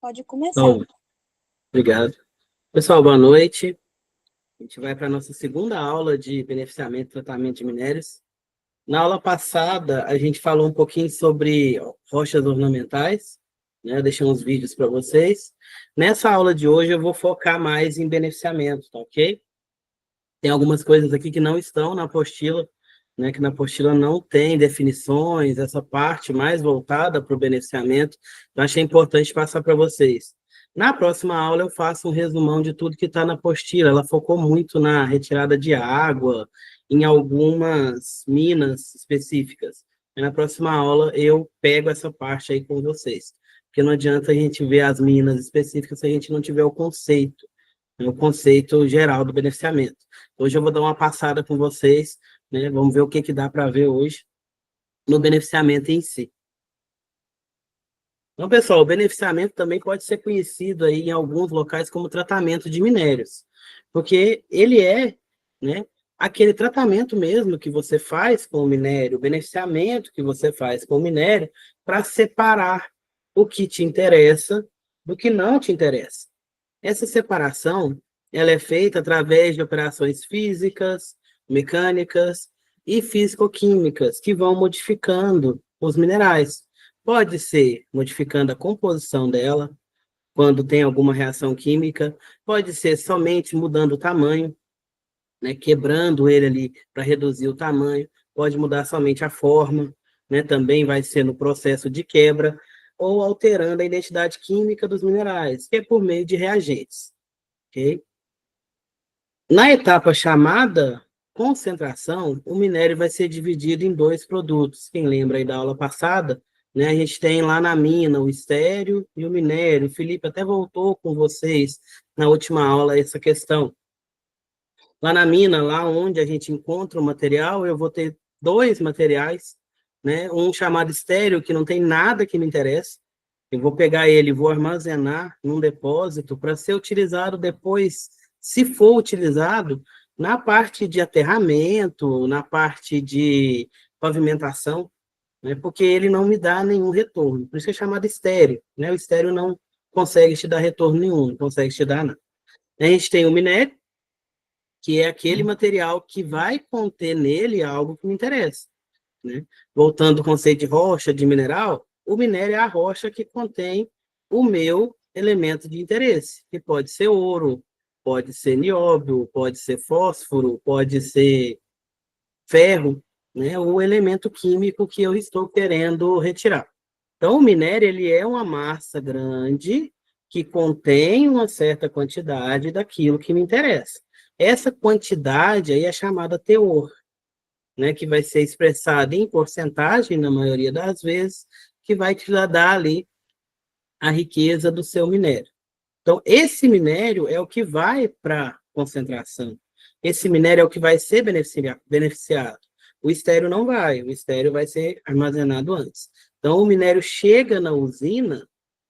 Pode começar. Então, obrigado. Pessoal, boa noite. A gente vai para a nossa segunda aula de beneficiamento e tratamento de minérios. Na aula passada, a gente falou um pouquinho sobre rochas ornamentais, né? Eu deixei uns vídeos para vocês. Nessa aula de hoje, eu vou focar mais em beneficiamento, tá ok? Tem algumas coisas aqui que não estão na apostila, né? Que na apostila não tem definições, essa parte mais voltada para o beneficiamento. Então, achei importante passar para vocês. Na próxima aula, eu faço um resumão de tudo que está na apostila. Ela focou muito na retirada de água, em algumas minas específicas. E na próxima aula, eu pego essa parte aí com vocês. Porque não adianta a gente ver as minas específicas se a gente não tiver o conceito geral do beneficiamento. Hoje eu vou dar uma passada com vocês, né? Vamos ver o que dá para ver hoje no beneficiamento em si. Então, pessoal, o beneficiamento também pode ser conhecido aí em alguns locais como tratamento de minérios, porque ele é, né, aquele tratamento mesmo que você faz com o minério, o beneficiamento que você faz com o minério para separar o que te interessa do que não te interessa. Essa separação, ela é feita através de operações físicas, mecânicas e físico-químicas que vão modificando os minerais. Pode ser modificando a composição dela, quando tem alguma reação química, pode ser somente mudando o tamanho, né, quebrando ele ali para reduzir o tamanho, pode mudar somente a forma, né, também vai ser no processo de quebra, ou alterando a identidade química dos minerais, que é por meio de reagentes. Okay? Na etapa chamada concentração, o minério vai ser dividido em dois produtos. Quem lembra aí da aula passada, né, a gente tem lá na mina o estéreo e o minério. O Felipe até voltou com vocês na última aula essa questão. Lá na mina, lá onde a gente encontra o material, eu vou ter dois materiais, né, um chamado estéreo, que não tem nada que me interessa. Eu vou pegar ele e vou armazenar num depósito para ser utilizado depois, se for utilizado, na parte de aterramento, na parte de pavimentação, né? Porque ele não me dá nenhum retorno. Por isso que é chamado estéreo, né? O estéreo não consegue te dar retorno nenhum, não consegue te dar nada. A gente tem o minério, que é aquele material que vai conter nele algo que me interessa, né? Voltando ao conceito de rocha, de mineral, o minério é a rocha que contém o meu elemento de interesse, que pode ser ouro, pode ser nióbio, pode ser fósforo, pode ser ferro, né? O elemento químico que eu estou querendo retirar. Então, o minério ele é uma massa grande que contém uma certa quantidade daquilo que me interessa. Essa quantidade aí é chamada teor, né, que vai ser expressada em porcentagem, na maioria das vezes, que vai te dar ali a riqueza do seu minério. Então, esse minério é o que vai para concentração. Esse minério é o que vai ser beneficiado. O estéreo não vai, o estéreo vai ser armazenado antes. Então, o minério chega na usina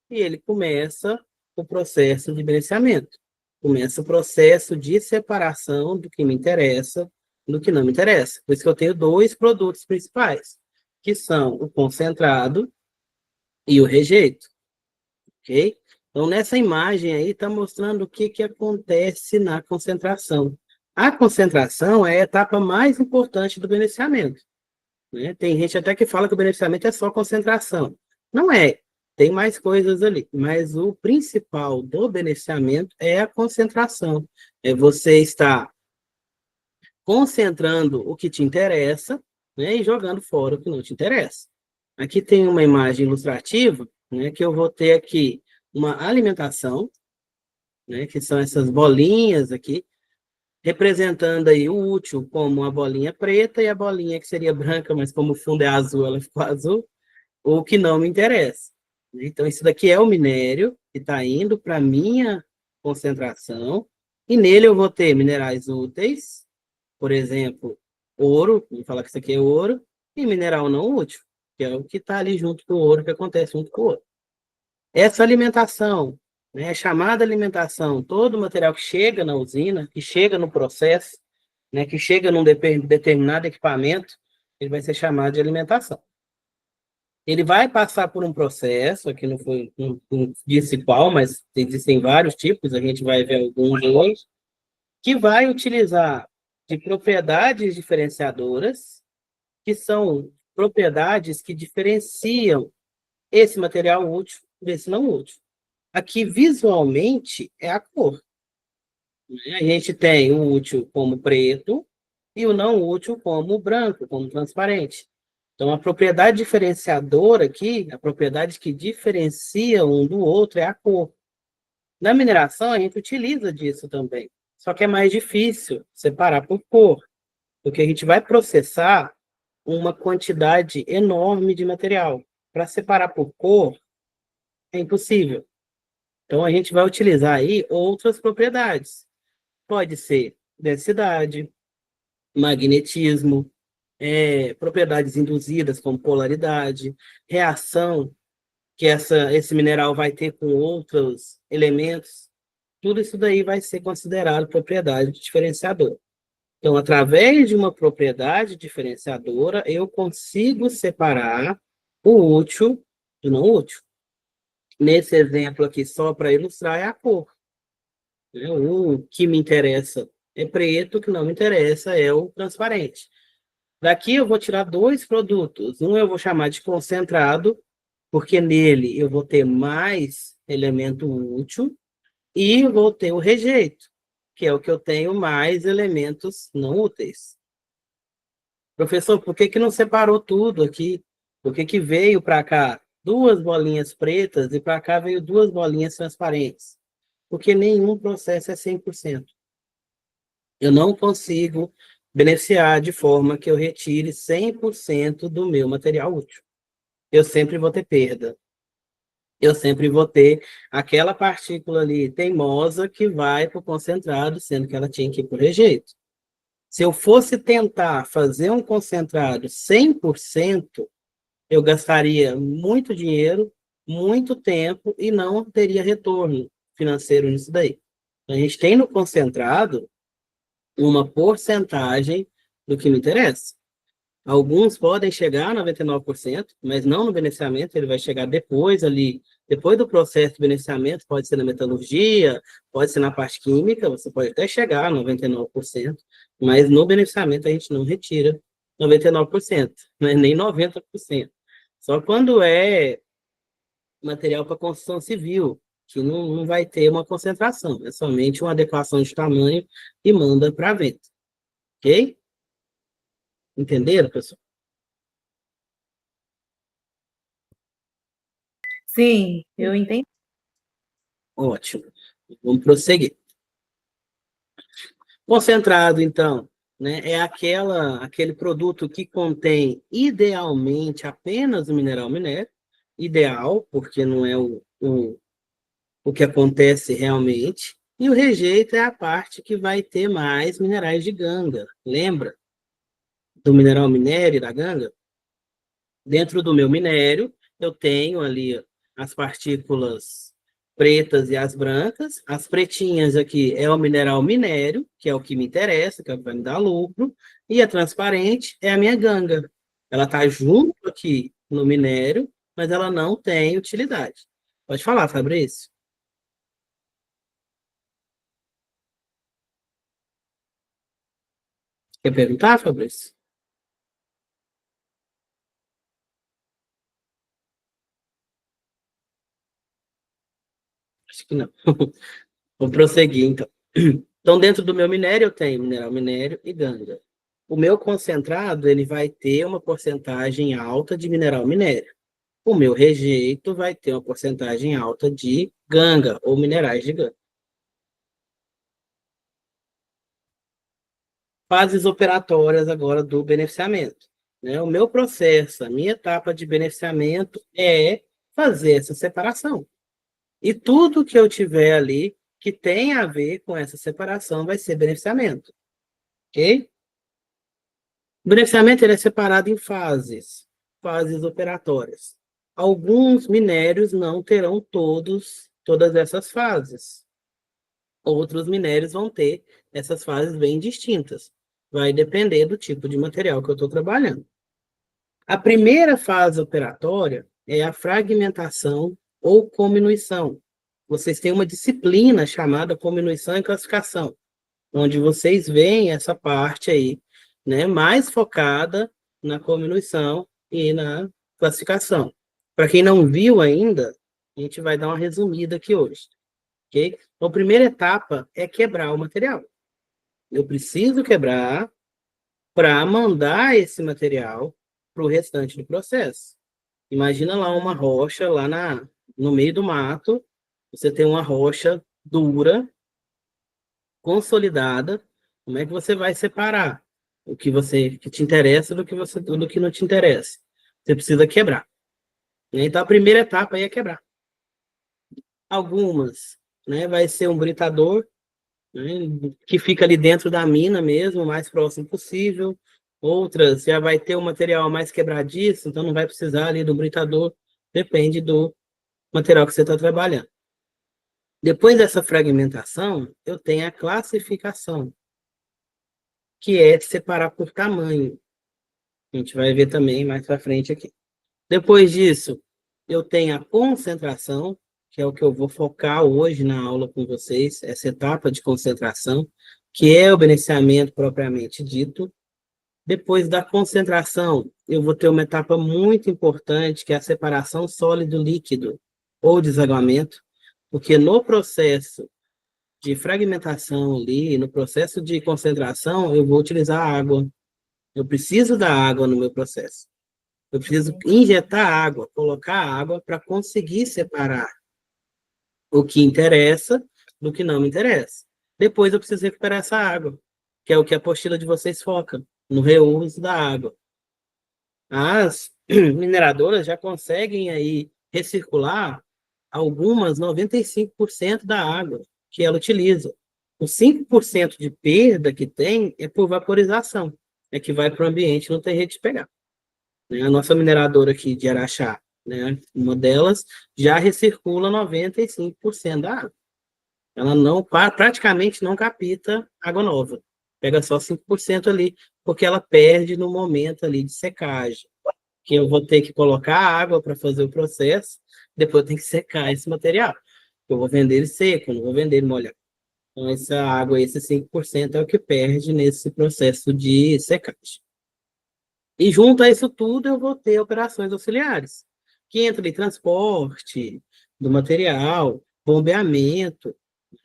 e ele começa o processo de beneficiamento. Começa o processo de separação do que me interessa do que não me interessa. Por isso que eu tenho dois produtos principais, que são o concentrado e o rejeito. Ok? Então, nessa imagem aí, está mostrando o que acontece na concentração. A concentração é a etapa mais importante do beneficiamento, né? Tem gente até que fala que o beneficiamento é só concentração. Não é. Tem mais coisas ali, mas o principal do beneficiamento é a concentração. É você estar concentrando o que te interessa, né, e jogando fora o que não te interessa. Aqui tem uma imagem ilustrativa, né, que eu vou ter aqui uma alimentação, né, que são essas bolinhas aqui, representando aí o útil como a bolinha preta e a bolinha que seria branca, mas como o fundo é azul, ela ficou azul, ou que não me interessa. Então, isso daqui é o minério que está indo para a minha concentração, e nele eu vou ter minerais úteis, por exemplo, ouro, vamos falar que isso aqui é ouro, e mineral não útil, que é o que está ali junto com o ouro, que acontece junto com o ouro. Essa alimentação, né, é chamada alimentação, todo o material que chega na usina, que chega no processo, né, que chega num determinado equipamento, ele vai ser chamado de alimentação. Ele vai passar por um processo, aqui não disse qual, mas existem vários tipos, a gente vai ver alguns hoje, que vai utilizar de propriedades diferenciadoras, que são propriedades que diferenciam esse material útil desse não útil. Aqui, visualmente, é a cor. A gente tem o útil como preto e o não útil como branco, como transparente. Então, a propriedade diferenciadora aqui, a propriedade que diferencia um do outro é a cor. Na mineração, a gente utiliza disso também. Só que é mais difícil separar por cor, porque a gente vai processar uma quantidade enorme de material. Para separar por cor, é impossível. Então, a gente vai utilizar aí outras propriedades. Pode ser densidade, magnetismo, propriedades induzidas, como polaridade, reação que esse mineral vai ter com outros elementos. Tudo isso daí vai ser considerado propriedade diferenciadora. Então, através de uma propriedade diferenciadora, eu consigo separar o útil do não útil. Nesse exemplo aqui, só para ilustrar, é a cor. O que me interessa é preto, o que não me interessa é o transparente. Daqui eu vou tirar dois produtos. Um eu vou chamar de concentrado, porque nele eu vou ter mais elemento útil, e vou ter o rejeito, que é o que eu tenho mais elementos não úteis. Professor, por que não separou tudo aqui? Por que veio para cá duas bolinhas pretas e para cá veio duas bolinhas transparentes? Porque nenhum processo é 100%. Eu não consigo beneficiar de forma que eu retire 100% do meu material útil. Eu sempre vou ter perda. Eu sempre vou ter aquela partícula ali teimosa que vai para o concentrado, sendo que ela tinha que ir para o rejeito. Se eu fosse tentar fazer um concentrado 100%, eu gastaria muito dinheiro, muito tempo e não teria retorno financeiro nisso daí. A gente tem no concentrado uma porcentagem do que me interessa. Alguns podem chegar a 99%, mas não no beneficiamento, ele vai chegar depois ali, depois do processo de beneficiamento, pode ser na metalurgia, pode ser na parte química, você pode até chegar a 99%, mas no beneficiamento a gente não retira 99%, né? Nem 90%. Só quando é material para construção civil, que não vai ter uma concentração, é somente uma adequação de tamanho e manda para venda. Ok? Entenderam, pessoal? Sim, eu entendi. Ótimo. Vamos prosseguir. Concentrado, então, né, é aquele produto que contém, idealmente, apenas o mineral minério. Ideal, porque não é o que acontece realmente. E o rejeito é a parte que vai ter mais minerais de ganga. Lembra do mineral minério e da ganga? Dentro do meu minério, eu tenho ali as partículas pretas e as brancas. As pretinhas aqui é o mineral minério, que é o que me interessa, que é o que vai me dar lucro. E a transparente é a minha ganga. Ela está junto aqui no minério, mas ela não tem utilidade. Pode falar, Fabrício. Quer perguntar, Fabrício? Acho que não. Vou prosseguir, então. Então, dentro do meu minério, eu tenho mineral minério e ganga. O meu concentrado, ele vai ter uma porcentagem alta de mineral minério. O meu rejeito vai ter uma porcentagem alta de ganga, ou minerais de ganga. Fases operatórias agora do beneficiamento. Né? O meu processo, a minha etapa de beneficiamento é fazer essa separação. E tudo que eu tiver ali que tem a ver com essa separação vai ser beneficiamento. Ok? O beneficiamento ele é separado em fases operatórias. Alguns minérios não terão todas essas fases. Outros minérios vão ter essas fases bem distintas. Vai depender do tipo de material que eu estou trabalhando. A primeira fase operatória é a fragmentação ou cominuição. Vocês têm uma disciplina chamada cominuição e classificação, onde vocês veem essa parte aí, né, mais focada na cominuição e na classificação. Para quem não viu ainda, a gente vai dar uma resumida aqui hoje, ok? Então, a primeira etapa é quebrar o material. Eu preciso quebrar para mandar esse material para o restante do processo. Imagina lá uma rocha lá no meio do mato, você tem uma rocha dura, consolidada. Como é que você vai separar que te interessa do que não te interessa? Você precisa quebrar. Então a primeira etapa aí é quebrar. Algumas, né, vai ser um britador, né, que fica ali dentro da mina mesmo, o mais próximo possível. Outras já vai ter um material mais quebradiço, então não vai precisar ali do britador, depende do material que você está trabalhando. Depois dessa fragmentação, eu tenho a classificação, que é separar por tamanho. A gente vai ver também mais para frente aqui. Depois disso, eu tenho a concentração, que é o que eu vou focar hoje na aula com vocês, essa etapa de concentração, que é o beneficiamento propriamente dito. Depois da concentração, eu vou ter uma etapa muito importante, que é a separação sólido-líquido, ou desaguamento, porque no processo de fragmentação ali, no processo de concentração, eu vou utilizar água. Eu preciso da água no meu processo. Eu preciso injetar água, colocar água para conseguir separar o que interessa do que não me interessa. Depois eu preciso recuperar essa água, que é o que a apostila de vocês foca, no reuso da água. As mineradoras já conseguem aí recircular algumas 95% da água que ela utiliza. Os 5% de perda que tem é por vaporização, é que vai para o ambiente, não tem jeito de pegar. A nossa mineradora aqui de Araxá, né, uma delas, já recircula 95% da água. Ela não, praticamente não capta água nova. Pega só 5% ali, porque ela perde no momento ali de secagem. Que eu vou ter que colocar água para fazer o processo, depois eu tenho que secar esse material. Eu vou vender ele seco, não vou vender ele molhado. Então, essa água, esse 5% é o que perde nesse processo de secagem. E junto a isso tudo, eu vou ter operações auxiliares, que entra em transporte do material, bombeamento,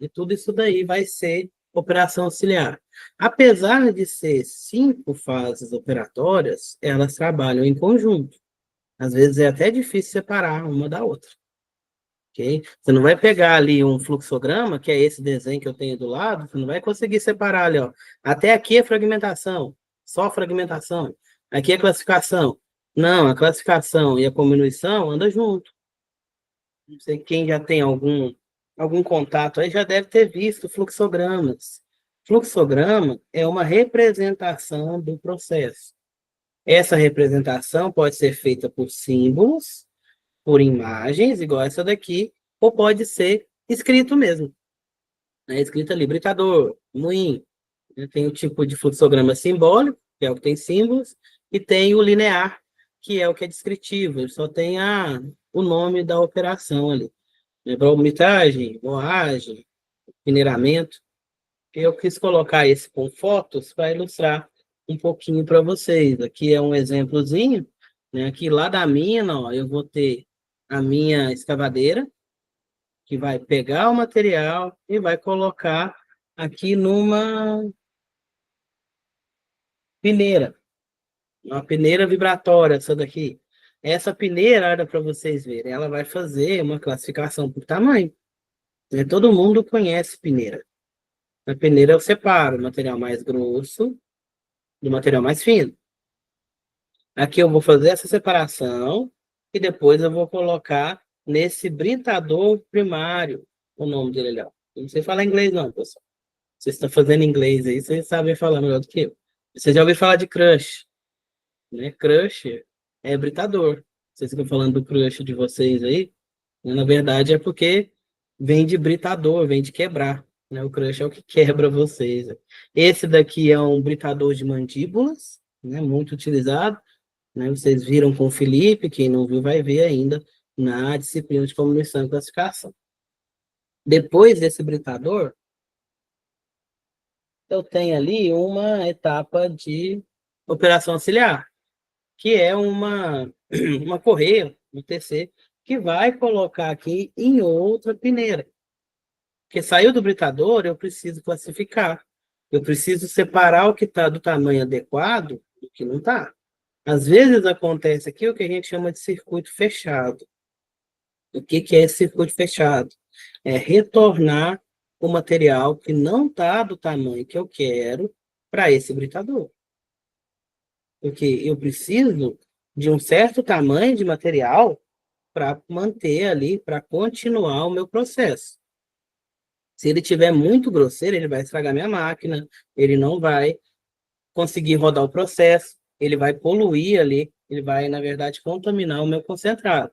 e tudo isso daí vai ser operação auxiliar. Apesar de ser 5 fases operatórias, elas trabalham em conjunto. Às vezes é até difícil separar uma da outra. Okay? Você não vai pegar ali um fluxograma, que é esse desenho que eu tenho do lado, você não vai conseguir separar ali, ó. Até aqui é fragmentação, só fragmentação. Aqui é classificação. Não, a classificação e a cominuição andam junto. Não sei quem já tem algum contato aí já deve ter visto fluxogramas. Fluxograma é uma representação do processo. Essa representação pode ser feita por símbolos, por imagens, igual essa daqui, ou pode ser escrito mesmo. Escrito ali, britador, moinho. Tem o tipo de fluxograma simbólico, que é o que tem símbolos, e tem o linear, que é o que é descritivo, ele só tem o nome da operação ali. Volumetragem, moagem, mineramento. Eu quis colocar esse com fotos para ilustrar um pouquinho para vocês. Aqui é um exemplozinho, né? Aqui lá da mina, ó, eu vou ter a minha escavadeira, que vai pegar o material e vai colocar aqui numa peneira, uma peneira vibratória, essa daqui. Essa peneira, olha para vocês verem, ela vai fazer uma classificação por tamanho. Todo mundo conhece peneira. A peneira eu separo o material mais grosso do material mais fino. Aqui eu vou fazer essa separação e depois eu vou colocar nesse britador primário, o nome dele ali. Eu não sei falar inglês não, pessoal. Vocês estão fazendo inglês aí, vocês sabem falar melhor do que eu. Vocês já ouviram falar de crush, né? Crush é britador. Vocês ficam falando do crush de vocês aí, né? Na verdade é porque vem de britador, vem de quebrar. Né? O crush é o que quebra vocês. Esse daqui é um britador de mandíbulas, né? Muito utilizado. né? Vocês viram com o Felipe, quem não viu vai ver ainda na disciplina de comunicação e classificação. Depois desse britador, eu tenho ali uma etapa de operação auxiliar, que é uma correia, um TC, que vai colocar aqui em outra peneira. Porque saiu do britador, eu preciso classificar. Eu preciso separar o que está do tamanho adequado do que não está. Às vezes acontece aqui o que a gente chama de circuito fechado. O que é esse circuito fechado? É retornar o material que não está do tamanho que eu quero para esse britador. Porque eu preciso de um certo tamanho de material para manter ali, para continuar o meu processo. Se ele tiver muito grosseiro, ele vai estragar minha máquina, ele não vai conseguir rodar o processo, ele vai poluir ali, ele vai, na verdade, contaminar o meu concentrado.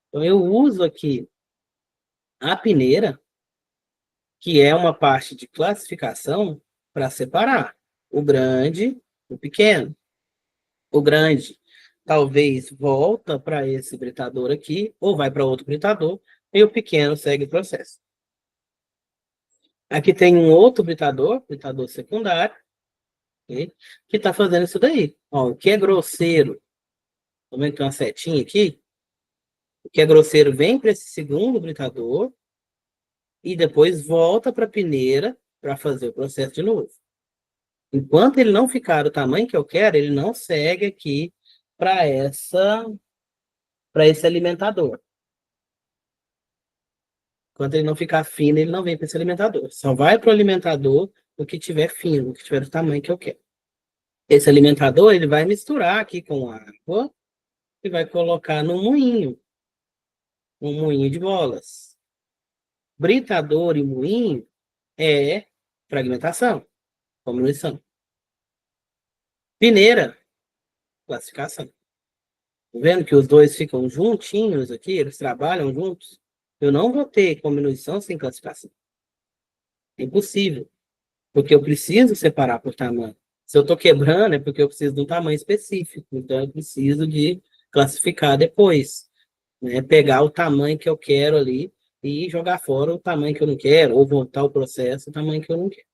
Então, eu uso aqui a peneira, que é uma parte de classificação, para separar o grande do pequeno. O grande talvez volta para esse britador aqui, ou vai para outro britador, e o pequeno segue o processo. Aqui tem um outro britador secundário, okay, que está fazendo isso daí. Ó, o que é grosseiro, tá vendo que tem uma setinha aqui? O que é grosseiro vem para esse segundo britador e depois volta para a peneira para fazer o processo de novo. Enquanto ele não ficar do tamanho que eu quero, ele não segue aqui para esse alimentador. Enquanto ele não ficar fino, ele não vem para esse alimentador. Só vai para o alimentador o que tiver fino, o que tiver do tamanho que eu quero. Esse alimentador, ele vai misturar aqui com água e vai colocar no moinho, um moinho de bolas. Britador e moinho é fragmentação, comunição. Peneira, classificação. Tá vendo que os dois ficam juntinhos aqui, eles trabalham juntos? Eu não vou ter comunição sem classificação. É impossível, porque eu preciso separar por tamanho. Se eu estou quebrando, é porque eu preciso de um tamanho específico, então eu preciso de classificar depois, né? Pegar o tamanho que eu quero ali e jogar fora o tamanho que eu não quero, ou voltar o processo o tamanho que eu não quero.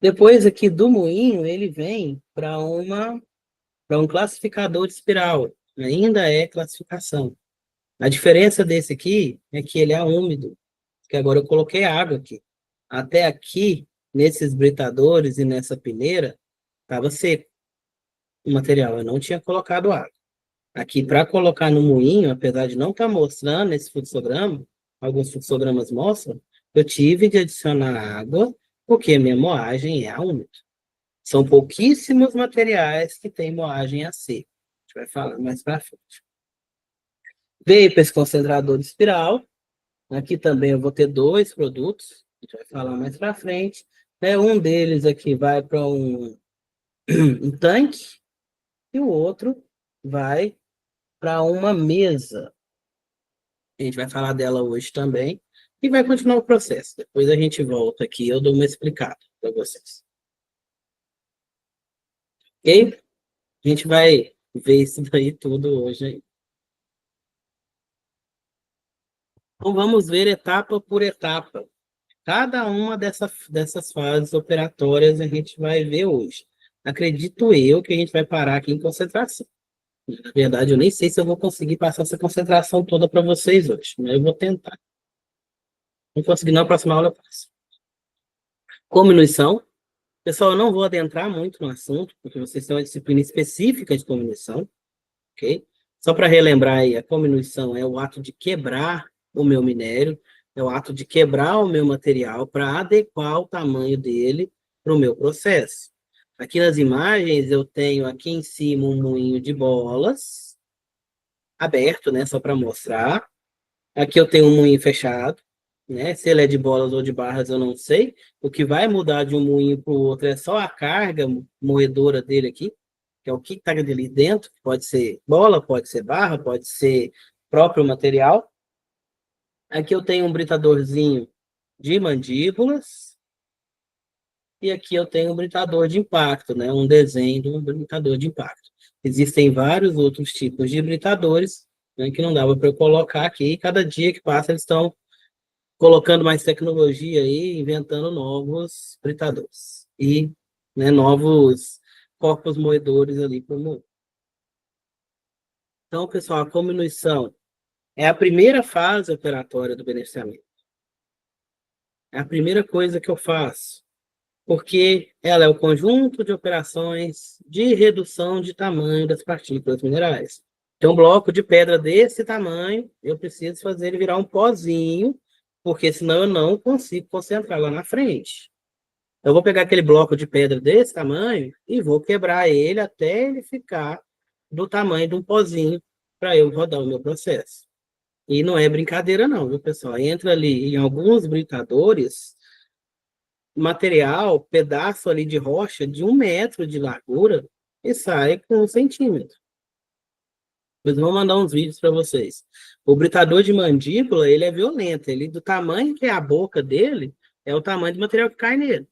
Depois aqui do moinho, ele vem para um classificador de espiral. Ainda é classificação. A diferença desse aqui é que ele é úmido, que agora eu coloquei água aqui. Até aqui, nesses britadores e nessa peneira, estava seco o material, eu não tinha colocado água. Aqui, para colocar no moinho, apesar de não estar mostrando esse fluxograma, alguns fluxogramas mostram, eu tive de adicionar água, porque minha moagem é úmida. São pouquíssimos materiais que têm moagem a seco. A gente vai falar mais para frente. Veio para esse concentrador de espiral. Aqui também eu vou ter dois produtos. A gente vai falar mais para frente. Um deles aqui vai para um tanque e o outro vai para uma mesa. A gente vai falar dela hoje também e vai continuar o processo. Depois a gente volta aqui e eu dou uma explicada para vocês. Ok? A gente vai ver isso daí tudo hoje. Então vamos ver etapa por etapa. Cada uma dessas fases operatórias a gente vai ver hoje. Acredito eu que a gente vai parar aqui em concentração. Na verdade, eu nem sei se eu vou conseguir passar essa concentração toda para vocês hoje, mas eu vou tentar. Não conseguir, na próxima aula eu passo. Comunição. Pessoal, eu não vou adentrar muito no assunto, porque vocês têm uma disciplina específica de comunição, ok? Só para relembrar aí, a comunição é o ato de quebrar o meu minério, é o ato de quebrar o meu material para adequar o tamanho dele para o meu processo. Aqui nas imagens eu tenho aqui em cima um moinho de bolas, aberto, né, só para mostrar. Aqui eu tenho um moinho fechado, né? Se ele é de bolas ou de barras, eu não sei. O que vai mudar de um moinho para o outro é só a carga moedora dele aqui, que é o que está ali dentro. Pode ser bola, pode ser barra, pode ser próprio material. Aqui eu tenho um britadorzinho de mandíbulas. E aqui eu tenho um britador de impacto, né? Um desenho de um britador de impacto. Existem vários outros tipos de britadores, né, que não dava para eu colocar aqui, e cada dia que passa eles estão colocando mais tecnologia aí, inventando novos britadores e, né, novos corpos moedores ali para moer. Então, pessoal, a cominuição é a primeira fase operatória do beneficiamento. É a primeira coisa que eu faço, porque ela é o conjunto de operações de redução de tamanho das partículas minerais. Então, um bloco de pedra desse tamanho, eu preciso fazer ele virar um pozinho, porque senão eu não consigo concentrar lá na frente. Eu vou pegar aquele bloco de pedra desse tamanho e vou quebrar ele até ele ficar do tamanho de um pozinho para eu rodar o meu processo. E não é brincadeira não, viu, pessoal? Entra ali em alguns britadores, material, pedaço ali de rocha de 1 metro de largura e sai com 1 centímetro. Eu vou mandar uns vídeos para vocês. O britador de mandíbula, ele é violento. Ele, do tamanho que é a boca dele, é o tamanho do material que cai nele.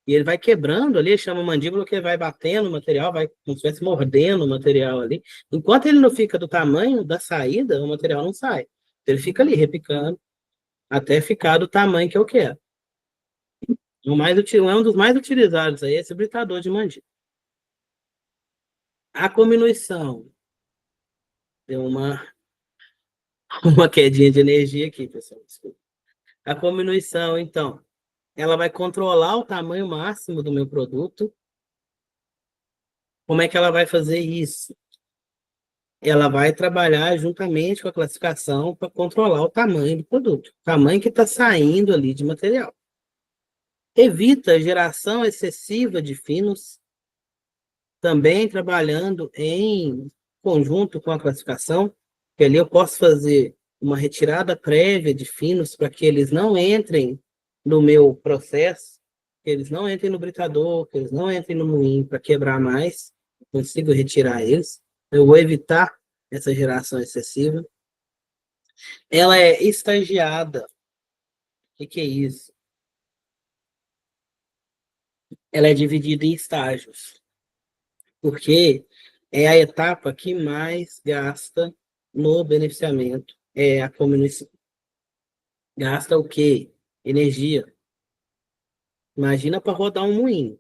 E ele vai quebrando ali, chama mandíbula, que vai batendo o material, vai como se estivesse mordendo o material ali. Enquanto ele não fica do tamanho da saída, o material não sai. Ele fica ali repicando até ficar do tamanho que eu quero. Um dos mais utilizados aí é esse britador de mandíbula. A cominuição. Deu uma quedinha de energia aqui, pessoal. Desculpa. A cominuição, então, ela vai controlar o tamanho máximo do meu produto. Como é que ela vai fazer isso? Ela vai trabalhar juntamente com a classificação para controlar o tamanho do produto, o tamanho que está saindo ali de material. Evita a geração excessiva de finos, também trabalhando em conjunto com a classificação, que ali eu posso fazer uma retirada prévia de finos para que eles não entrem no meu processo, que eles não entrem no britador, que eles não entrem no moinho para quebrar mais, eu consigo retirar eles. Eu vou evitar essa geração excessiva. Ela é estagiada. O que é isso? Ela é dividida em estágios, porque é a etapa que mais gasta no beneficiamento, é a comunicação. Gasta o quê? Energia. Imagina para rodar um moinho.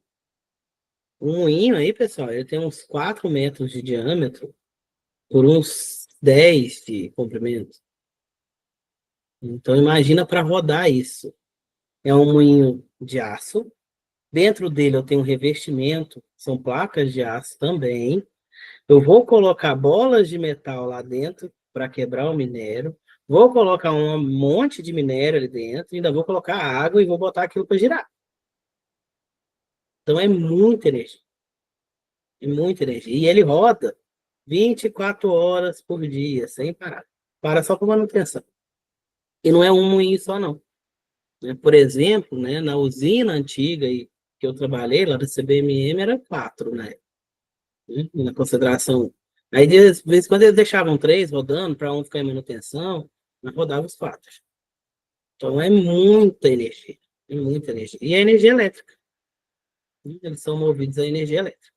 Um moinho aí, pessoal, ele tem uns 4 metros de diâmetro por uns 10 de comprimento. Então, imagina para rodar isso. É um moinho de aço. Dentro dele eu tenho um revestimento, são placas de aço também. Eu vou colocar bolas de metal lá dentro para quebrar o minério. Vou colocar um monte de minério ali dentro, ainda vou colocar água e vou botar aquilo para girar. Então é muita energia. É muita energia. E ele roda 24 horas por dia, sem parar. Para só por manutenção. E não é um moinho só, não. Por exemplo, né, na usina antiga que eu trabalhei, lá da CBMM, era 4, né? Na consideração. Aí, de vez em quando, eles deixavam 3 rodando para um ficar em manutenção, mas rodava os 4. Então, é muita energia. É muita energia. E é energia elétrica. Eles são movidos a energia elétrica.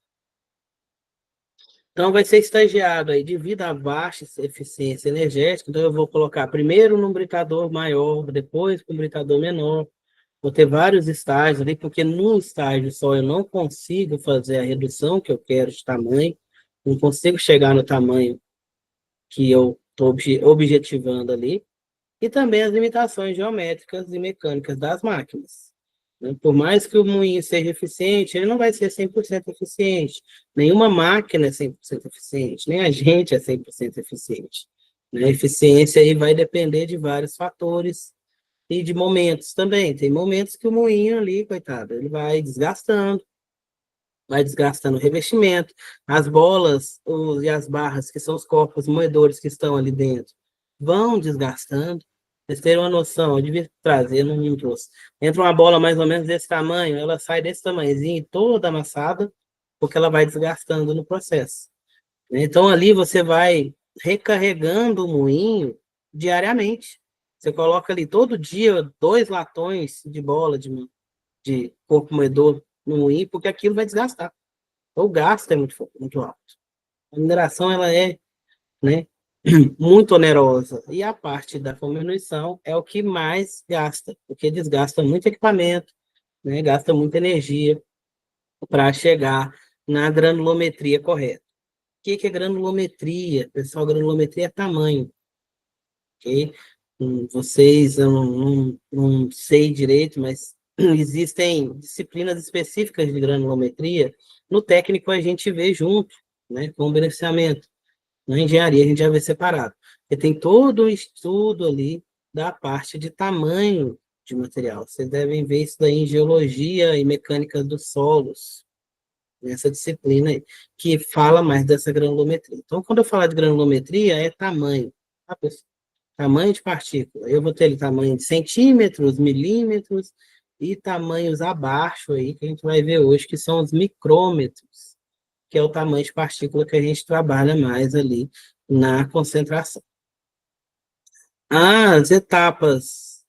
Então, vai ser estagiado aí devido à baixa eficiência energética. Então, eu vou colocar primeiro num britador maior, depois com um britador menor. Vou ter vários estágios ali, porque num estágio só eu não consigo fazer a redução que eu quero de tamanho, não consigo chegar no tamanho que eu estou objetivando ali, e também as limitações geométricas e mecânicas das máquinas. Por mais que o moinho seja eficiente, ele não vai ser 100% eficiente. Nenhuma máquina é 100% eficiente, nem a gente é 100% eficiente. A eficiência aí vai depender de vários fatores e de momentos também. Tem momentos que o moinho ali, coitado, ele vai desgastando o revestimento, as bolas e as barras, que são os corpos moedores que estão ali dentro, vão desgastando. Vocês terem uma noção, eu devia trazer, não trouxe. Entra uma bola mais ou menos desse tamanho, ela sai desse tamanhozinho, toda amassada, porque ela vai desgastando no processo. Então, ali você vai recarregando o moinho diariamente. Você coloca ali todo dia 2 latões de bola de corpo moedor no moinho, porque aquilo vai desgastar. Então, o gasto é muito alto. A mineração, ela é, né, muito onerosa. E a parte da cominuição é o que mais gasta, porque desgasta muito equipamento, né, gasta muita energia para chegar na granulometria correta. O que que é granulometria? Pessoal, granulometria é tamanho, ok? Vocês, eu não sei direito, mas existem disciplinas específicas de granulometria. No técnico, a gente vê junto, né, com o beneficiamento. Na engenharia, a gente já vê separado. Porque tem todo um estudo ali da parte de tamanho de material. Vocês devem ver isso daí em geologia e mecânica dos solos, nessa disciplina aí, que fala mais dessa granulometria. Então, quando eu falar de granulometria, é tamanho, tá, pessoal? Tamanho de partícula. Eu vou ter ele tamanho de centímetros, milímetros e tamanhos abaixo aí, que a gente vai ver hoje, que são os micrômetros, que é o tamanho de partícula que a gente trabalha mais ali na concentração. As etapas,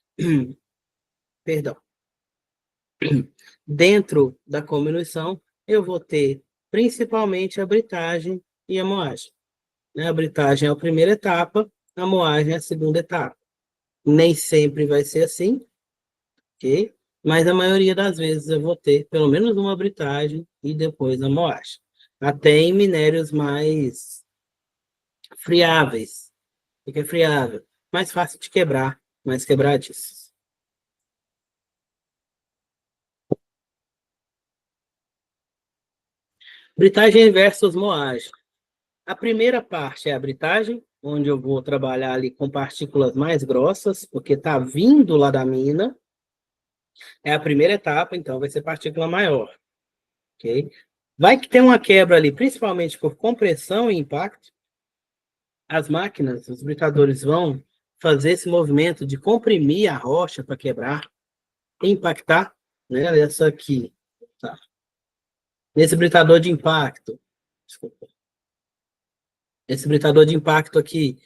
perdão, dentro da cominuição, eu vou ter principalmente a britagem e a moagem, né? A britagem é a primeira etapa, a moagem é a segunda etapa. Nem sempre vai ser assim, ok? Mas a maioria das vezes eu vou ter pelo menos uma britagem e depois a moagem. Até em minérios mais friáveis. O que é friável? Mais fácil de quebrar, mais quebradiços. Britagem versus moagem. A primeira parte é a britagem, onde eu vou trabalhar ali com partículas mais grossas, porque está vindo lá da mina. É a primeira etapa, então vai ser partícula maior, ok? Vai que tem uma quebra ali, principalmente por compressão e impacto. As máquinas, os britadores vão fazer esse movimento de comprimir a rocha para quebrar, impactar, né? Essa aqui, tá? Nesse britador de impacto, desculpa. Esse britador de impacto aqui,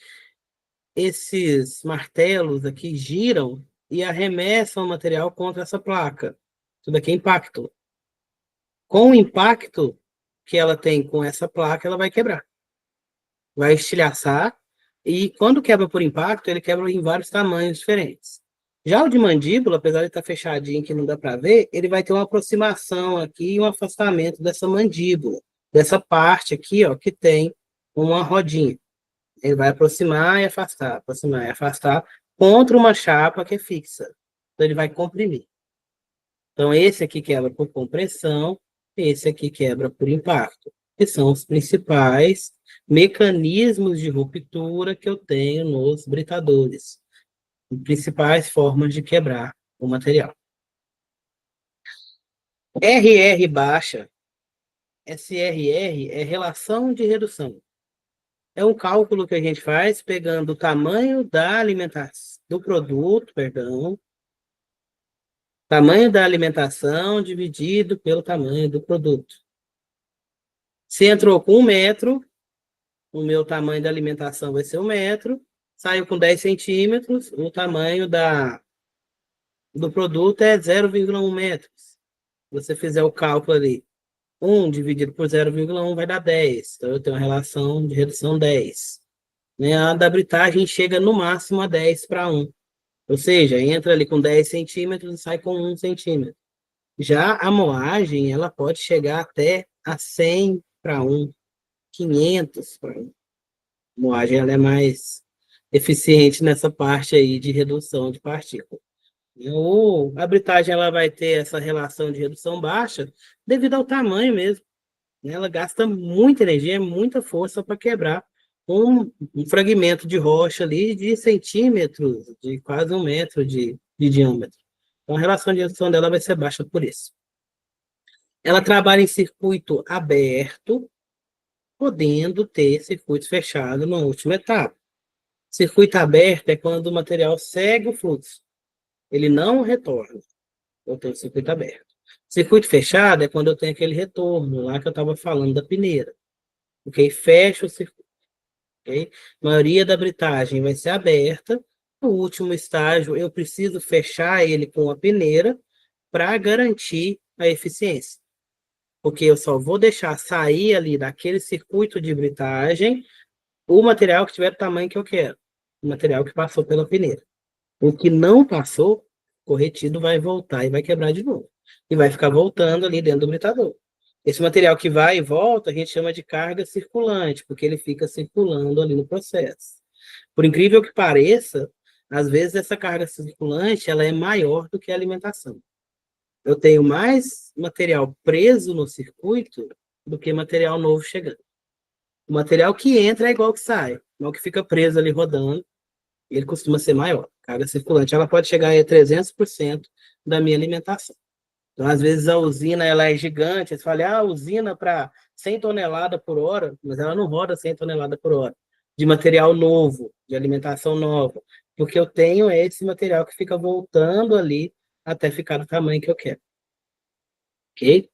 esses martelos aqui giram e arremessam o material contra essa placa. Isso daqui é impacto. Com o impacto que ela tem com essa placa, ela vai quebrar. Vai estilhaçar e quando quebra por impacto, ele quebra em vários tamanhos diferentes. Já o de mandíbula, apesar de estar fechadinho que não dá para ver, ele vai ter uma aproximação aqui e um afastamento dessa mandíbula, dessa parte aqui, ó, que tem uma rodinha. Ele vai aproximar e afastar contra uma chapa que é fixa. Então ele vai comprimir. Então esse aqui quebra por compressão, esse aqui quebra por impacto, que são os principais mecanismos de ruptura que eu tenho nos britadores, principais formas de quebrar o material. RR baixa, SRR é relação de redução. É um cálculo que a gente faz pegando o tamanho da alimentação, do produto, perdão, tamanho da alimentação dividido pelo tamanho do produto. Se entrou com 1 metro, o meu tamanho da alimentação vai ser 1 metro, saiu com 10 centímetros, o tamanho do produto é 0,1 metros. Se você fizer o cálculo ali, 1 dividido por 0,1 vai dar 10. Então, eu tenho uma relação de redução 10. Né? A da britagem chega no máximo a 10 para 1. Ou seja, entra ali com 10 centímetros e sai com 1 centímetro. Já a moagem, ela pode chegar até a 100 para 1, 500 para 1. A moagem ela é mais eficiente nessa parte aí de redução de partículas. A britagem ela vai ter essa relação de redução baixa devido ao tamanho mesmo. Né? Ela gasta muita energia, muita força para quebrar um fragmento de rocha ali de centímetros, de quase 1 metro de diâmetro. Então, a relação de redução dela vai ser baixa por isso. Ela trabalha em circuito aberto, podendo ter circuito fechado na última etapa. Circuito aberto é quando o material segue o fluxo. Ele não retorna. Eu tenho circuito aberto. Circuito fechado é quando eu tenho aquele retorno, lá que eu estava falando da peneira. Ok? Fecha o circuito. Okay? A maioria da britagem vai ser aberta. No último estágio, eu preciso fechar ele com a peneira para garantir a eficiência. porque eu só vou deixar sair ali daquele circuito de britagem o material que tiver do tamanho que eu quero, o material que passou pela peneira. O que não passou, corretido vai voltar e vai quebrar de novo. E vai ficar voltando ali dentro do britador. Esse material que vai e volta, a gente chama de carga circulante, porque ele fica circulando ali no processo. Por incrível que pareça, às vezes essa carga circulante ela é maior do que a alimentação. Eu tenho mais material preso no circuito do que material novo chegando. O material que entra é igual ao que sai, mas o que fica preso ali rodando, ele costuma ser maior. A carga circulante ela pode chegar a 300% da minha alimentação. Então, às vezes, a usina ela é gigante, você fala, a usina para 100 toneladas por hora, mas ela não roda 100 toneladas por hora, de material novo, de alimentação nova, porque eu tenho esse material que fica voltando ali até ficar do tamanho que eu quero. Ok?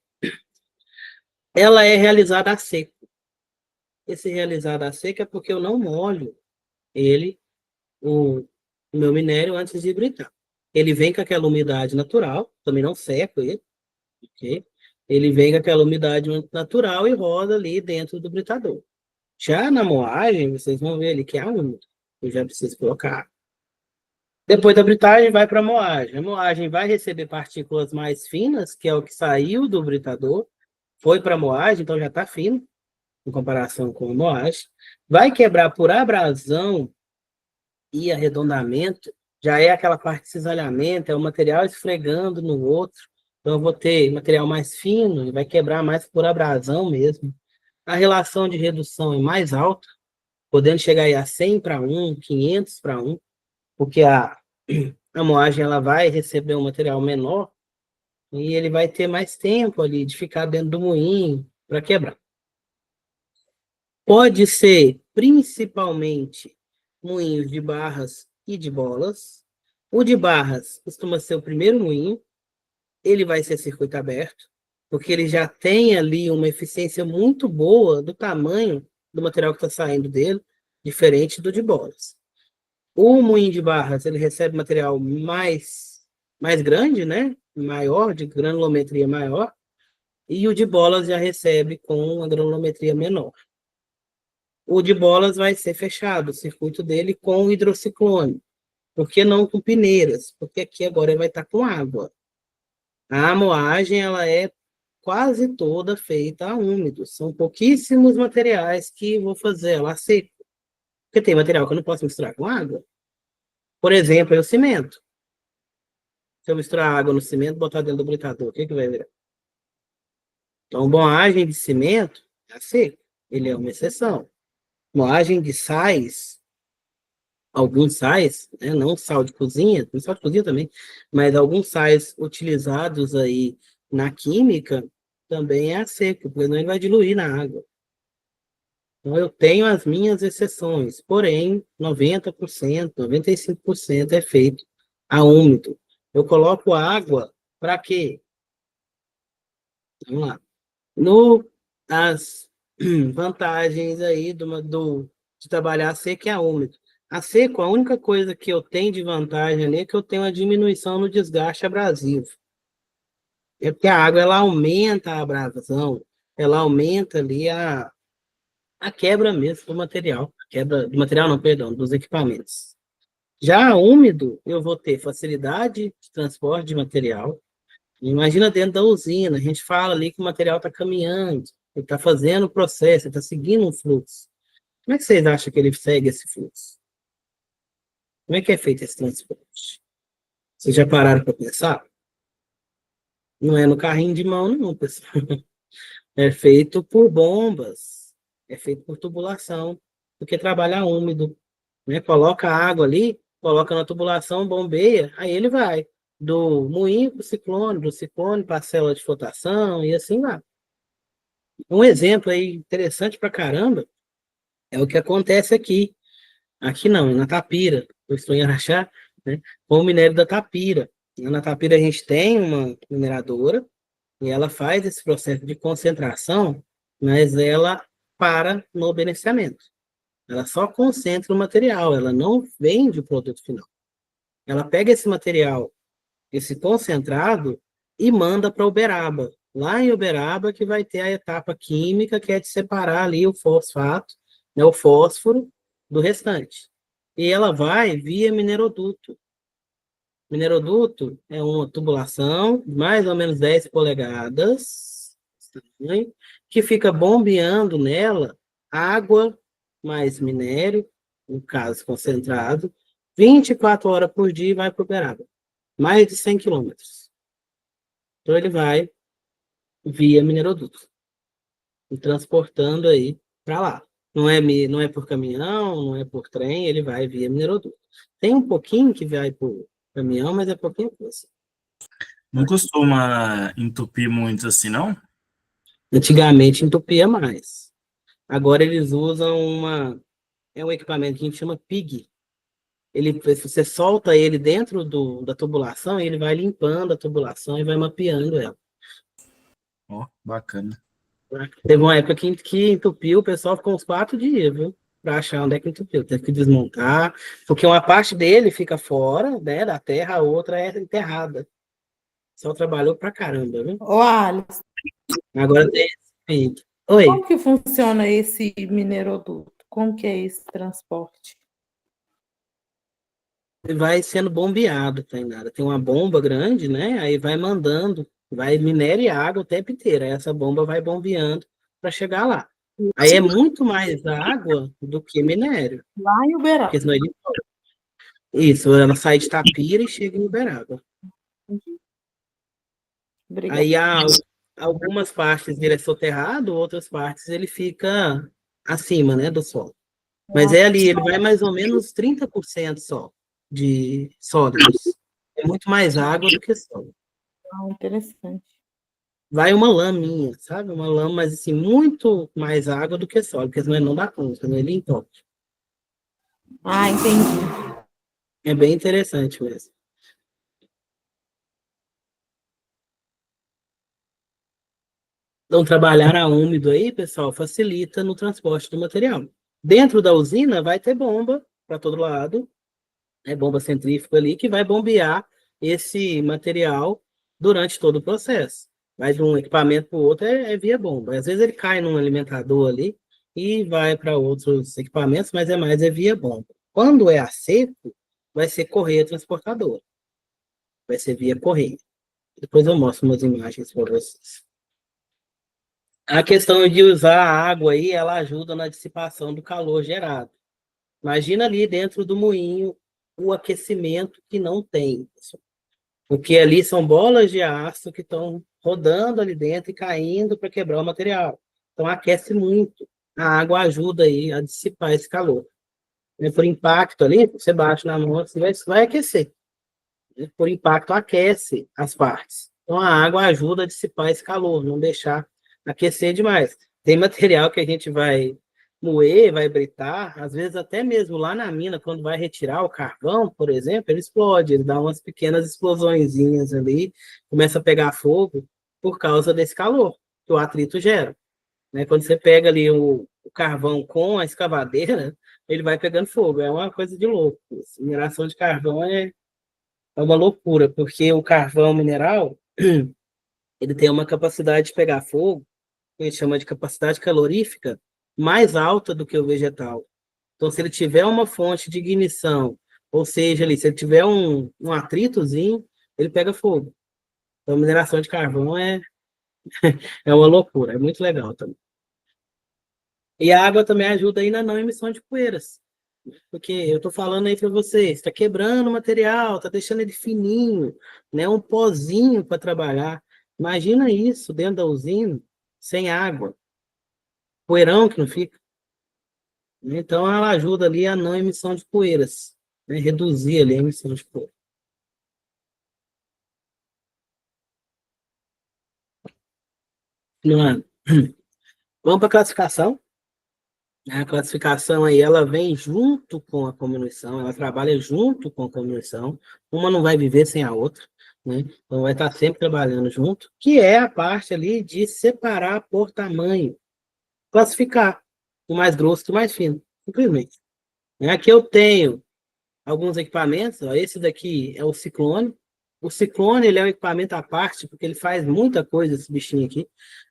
Ela é realizada a seco. Esse realizado a seco é porque eu não molho ele, o meu minério, antes de hibridar. Ele vem com aquela umidade natural, também não seco ele, ok? Ele vem com aquela umidade natural e roda ali dentro do britador. Já na moagem, vocês vão ver ali que é úmido. Eu já preciso colocar. Depois da britagem, vai para a moagem. A moagem vai receber partículas mais finas, que é o que saiu do britador, foi para a moagem, então já está fino, em comparação com a moagem. Vai quebrar por abrasão e arredondamento, já é aquela parte de cisalhamento, é o material esfregando no outro. Então, eu vou ter material mais fino, e vai quebrar mais por abrasão mesmo. A relação de redução é mais alta, podendo chegar aí a 100 para 1, 500 para 1, porque a moagem ela vai receber um material menor e ele vai ter mais tempo ali de ficar dentro do moinho para quebrar. Pode ser principalmente moinhos de barras e de bolas. O de barras costuma ser o primeiro moinho, ele vai ser circuito aberto, porque ele já tem ali uma eficiência muito boa do tamanho do material que está saindo dele, diferente do de bolas. O moinho de barras, ele recebe material mais grande, né? Maior, de granulometria maior, e o de bolas já recebe com uma granulometria menor. O de bolas vai ser fechado, o circuito dele com hidrociclone. Por que não com peneiras? Porque aqui agora ele vai estar com água. A moagem ela é quase toda feita a úmido. São pouquíssimos materiais que vou fazer ela a seco. Porque tem material que eu não posso misturar com água. Por exemplo, é o cimento. Se eu misturar água no cimento e botar dentro do britador, o que vai virar? Então, moagem de cimento é seco. Ele é uma exceção. Moagem de sais, alguns sais, né, não sal de cozinha, tem sal de cozinha também, mas alguns sais utilizados aí na química também é a seco, porque não ele vai diluir na água. Então, eu tenho as minhas exceções, porém, 90%, 95% é feito a úmido. Eu coloco água para quê? Vamos lá. As vantagens aí de trabalhar a seco e a úmido. A seco, a única coisa que eu tenho de vantagem ali é que eu tenho uma diminuição no desgaste abrasivo. É porque a água ela aumenta a abrasão, ela aumenta ali a quebra mesmo do material. A quebra do material, não, perdão, dos equipamentos. Já úmido, eu vou ter facilidade de transporte de material. Imagina dentro da usina, a gente fala ali que o material está caminhando, ele está fazendo o processo, ele está seguindo um fluxo. Como é que vocês acham que ele segue esse fluxo? Como é que é feito esse transporte? Vocês já pararam para pensar? Não é no carrinho de mão, não, pessoal. É feito por bombas, é feito por tubulação, porque trabalha úmido, né? Coloca água ali, coloca na tubulação, bombeia, aí ele vai do moinho para o ciclone, do ciclone para a célula de flotação e assim vai. Um exemplo aí interessante para caramba é o que acontece aqui. Aqui não, na Tapira. Eu estou em Araxá, né? Com o minério da Tapira. Na Tapira a gente tem uma mineradora e ela faz esse processo de concentração, mas ela para no beneficiamento. Ela só concentra o material, ela não vende o produto final. Ela pega esse material, esse concentrado, e manda para Uberaba. lá em Uberaba, que vai ter a etapa química, que é de separar ali o fosfato, né, o fósforo, do restante. E ela vai via mineroduto. Mineroduto é uma tubulação de mais ou menos 10 polegadas, né, que fica bombeando nela água mais minério, no caso concentrado, 24 horas por dia e vai para Uberaba. Mais de 100 quilômetros. Então ele vai via mineroduto, e transportando aí para lá. Não é por caminhão, não é por trem, ele vai via mineroduto. Tem um pouquinho que vai por caminhão, mas é pouquinho coisa. Não costuma entupir muito assim, não? Antigamente entupia mais. Agora eles usam é um equipamento que a gente chama PIG. Você solta ele dentro da tubulação e ele vai limpando a tubulação e vai mapeando ela. Ó, bacana. Teve uma época que entupiu, o pessoal ficou uns 4 dias, viu? Pra achar onde é que entupiu. Teve que desmontar, porque uma parte dele fica fora, né, da terra, a outra é enterrada. O pessoal trabalhou pra caramba, viu? Ô, Alisson, Agora tem esse feito. Oi, como que funciona esse mineroduto? Como que é esse transporte? vai sendo bombeado, tá nada. Tem uma bomba grande, né? Aí vai mandando, vai minério e água o tempo inteiro. Aí essa bomba vai bombeando para chegar lá. Aí é muito mais água do que minério, Lá em porque Uberaba. senão ele... Isso, ela sai de Tapira e chega em Uberaba. Obrigada. Aí há algumas partes dele é soterrado, outras partes ele fica acima, né, do solo. Mas é ali, ele vai mais ou menos 30% só de sólidos. É muito mais água do que sólido. Ah, interessante. Vai uma laminha, sabe? Uma lama, mas assim, muito mais água do que sólido, porque senão ele não dá conta, né? Ele entope. Ah, entendi. É bem interessante mesmo. Então, trabalhar a úmido aí, pessoal, facilita no transporte do material. Dentro da usina vai ter bomba para todo lado, é bomba centrífuga ali, que vai bombear esse material durante todo o processo. Vai de um equipamento para o outro é via bomba. Às vezes ele cai num alimentador ali e vai para outros equipamentos, mas é via bomba. Quando é a seco, vai ser correia transportadora. Vai ser via correia. Depois eu mostro umas imagens para vocês. A questão de usar a água aí, ela ajuda na dissipação do calor gerado. Imagina ali dentro do moinho o aquecimento que não tem. Porque ali são bolas de aço que estão rodando ali dentro e caindo para quebrar o material. Então aquece muito. A água ajuda aí a dissipar esse calor. Por impacto ali, você bate na mão, você vai aquecer. Por impacto aquece as partes. Então a água ajuda a dissipar esse calor, não deixar aquecer demais. Tem material que a gente vai moer, vai britar, às vezes até mesmo lá na mina, quando vai retirar o carvão, por exemplo, ele explode, ele dá umas pequenas explosõezinhas ali, começa a pegar fogo por causa desse calor que o atrito gera. Né? Quando você pega ali o carvão com a escavadeira, ele vai pegando fogo, é uma coisa de louco. Mineração de carvão é uma loucura, porque o carvão mineral, ele tem uma capacidade de pegar fogo, que a gente chama de capacidade calorífica, mais alta do que o vegetal. Então, se ele tiver uma fonte de ignição, ou seja, ali, se ele tiver um atritozinho, ele pega fogo. Então, a mineração de carvão é uma loucura, é muito legal também. E a água também ajuda aí na não emissão de poeiras. Porque eu estou falando aí para vocês, está quebrando o material, está deixando ele fininho, né? Um pozinho para trabalhar. Imagina isso dentro da usina, sem água, poeirão que não fica. Então ela ajuda ali a não emissão de poeiras, né? Reduzir ali a emissão de poeira. Mano, vamos para a classificação. A classificação aí, ela vem junto com a comunição, ela trabalha junto com a comunição, uma não vai viver sem a outra, né? Então vai estar sempre trabalhando junto, que é a parte ali de separar por tamanho, classificar o mais grosso do mais fino, simplesmente. Aqui eu tenho alguns equipamentos, ó, esse daqui é o Ciclone, O ciclone, ele é um equipamento à parte, porque ele faz muita coisa, esse bichinho aqui.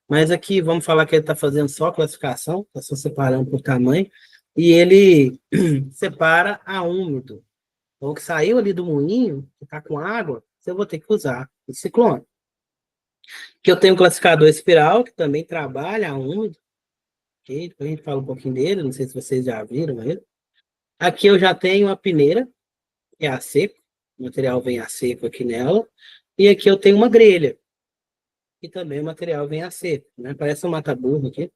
Mas aqui, vamos falar que ele está fazendo só classificação, está só separando por tamanho, e ele separa a úmido. Então, o que saiu ali do moinho, que está com água, eu vou ter que usar o ciclone. Que eu tenho um classificador espiral, que também trabalha a úmido. Okay? Depois a gente fala um pouquinho dele, não sei se vocês já viram ele. Aqui eu já tenho a peneira, que é a seco, o material vem a seco aqui nela. E aqui eu tenho uma grelha, e também o material vem a seco, né? Parece um mata-burro aqui.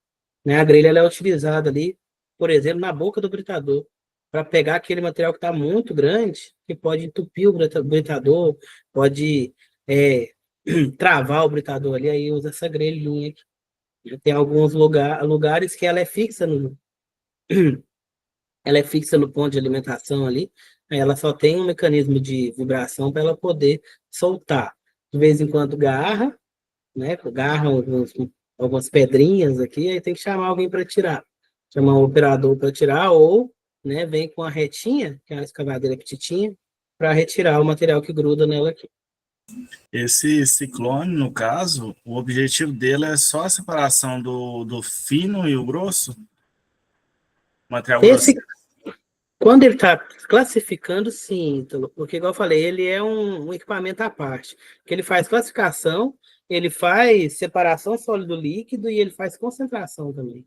Né? A grelha ela é utilizada ali, por exemplo, na boca do britador, para pegar aquele material que está muito grande, que pode entupir o britador, pode travar o britador ali, aí usa essa grelhinha aqui. Tem alguns lugares que ela é fixa no ponto de alimentação ali, aí ela só tem um mecanismo de vibração para ela poder soltar. De vez em quando garra, né? Garra algumas pedrinhas aqui, aí tem que chamar alguém para tirar. Chamar um operador para tirar, ou né, vem com a retinha, que é a escavadeira petitinha, para retirar o material que gruda nela aqui. Esse ciclone, no caso, o objetivo dele é só a separação do fino e o grosso? Material grosso. Quando ele está classificando, sim, Ítalo, porque, igual eu falei, ele é um equipamento à parte, que ele faz classificação, ele faz separação sólido-líquido e ele faz concentração também.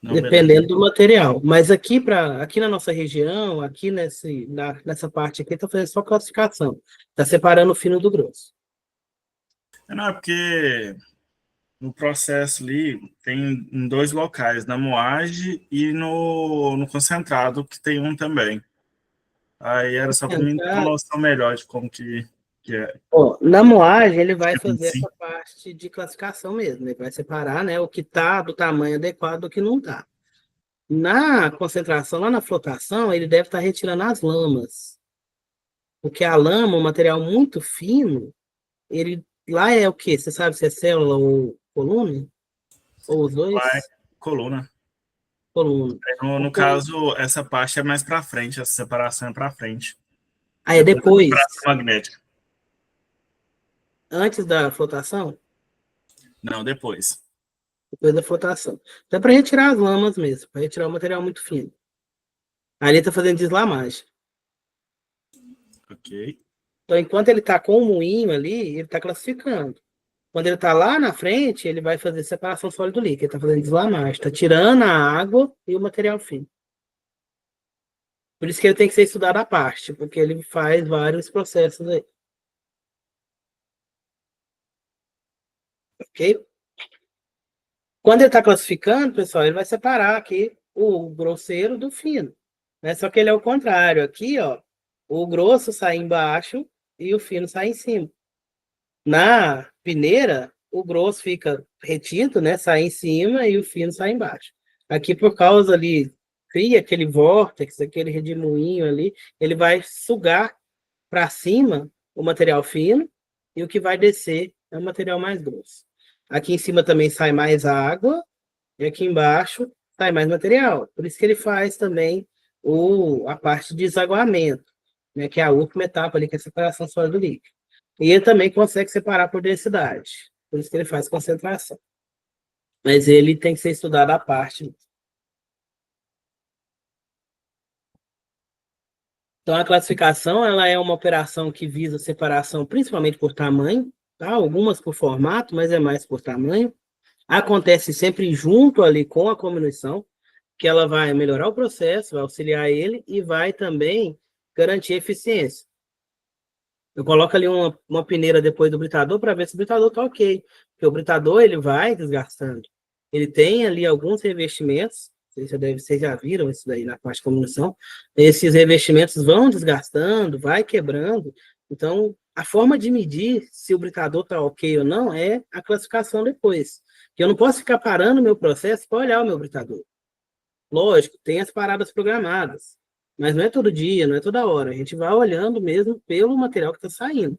Não, dependendo do material. Mas aqui na nossa região, aqui nessa parte aqui, está fazendo só classificação. Está separando o fino do grosso. Não, é porque no processo ali tem em 2 locais, na moagem e no concentrado, que tem um também. Aí era só para mim ter uma noção melhor de como que é. Na moagem, ele vai fazer Sim. essa parte de classificação mesmo. Ele vai separar, né, o que está do tamanho adequado do que não está. Na concentração, lá na flotação, ele deve estar retirando as lamas. Porque a lama, um material muito fino, ele lá é o quê? Você sabe se é célula ou coluna? Ou os dois? Lá é coluna. Coluna. No caso, essa parte é mais para frente, essa separação é para frente. Aí é depois. Magnética. Antes da flotação? Não, depois. Depois da flotação. Então é para retirar as lamas mesmo, para retirar o material muito fino. Aí ele está fazendo deslamagem. Ok. Então, enquanto ele está com o moinho ali, ele está classificando. Quando ele está lá na frente, ele vai fazer separação sólido-líquido. Ele está fazendo deslamagem. Está tirando a água e o material fino. Por isso que ele tem que ser estudado à parte, porque ele faz vários processos aí. Ok? Quando ele está classificando, pessoal, ele vai separar aqui o grosseiro do fino. Né? Só que ele é o contrário. Aqui, ó, o grosso sai embaixo e o fino sai em cima. Na peneira, o grosso fica retido, né? Sai em cima e o fino sai embaixo. Aqui, por causa ali, cria aquele vórtex, aquele redemoinho ali, ele vai sugar para cima o material fino e o que vai descer é o material mais grosso. Aqui em cima também sai mais água e aqui embaixo sai mais material. Por isso que ele faz também a parte de desaguamento, né? Que é a última etapa ali, que é a separação sólido-líquido. E ele também consegue separar por densidade. Por isso que ele faz concentração. Mas ele tem que ser estudado à parte. Então, a classificação ela é uma operação que visa separação principalmente por tamanho, tá? Algumas por formato, mas é mais por tamanho. Acontece sempre junto ali com a combinação, que ela vai melhorar o processo, vai auxiliar ele e vai também garantir eficiência. Eu coloco ali uma peneira depois do britador para ver se o britador está ok. Porque o britador ele vai desgastando. Ele tem ali alguns revestimentos, vocês já viram isso daí na parte de comunicação. Esses revestimentos vão desgastando, vai quebrando. Então, a forma de medir se o britador está ok ou não é a classificação depois. Porque eu não posso ficar parando o meu processo para olhar o meu britador. Lógico, tem as paradas programadas. Mas não é todo dia, não é toda hora. A gente vai olhando mesmo pelo material que está saindo.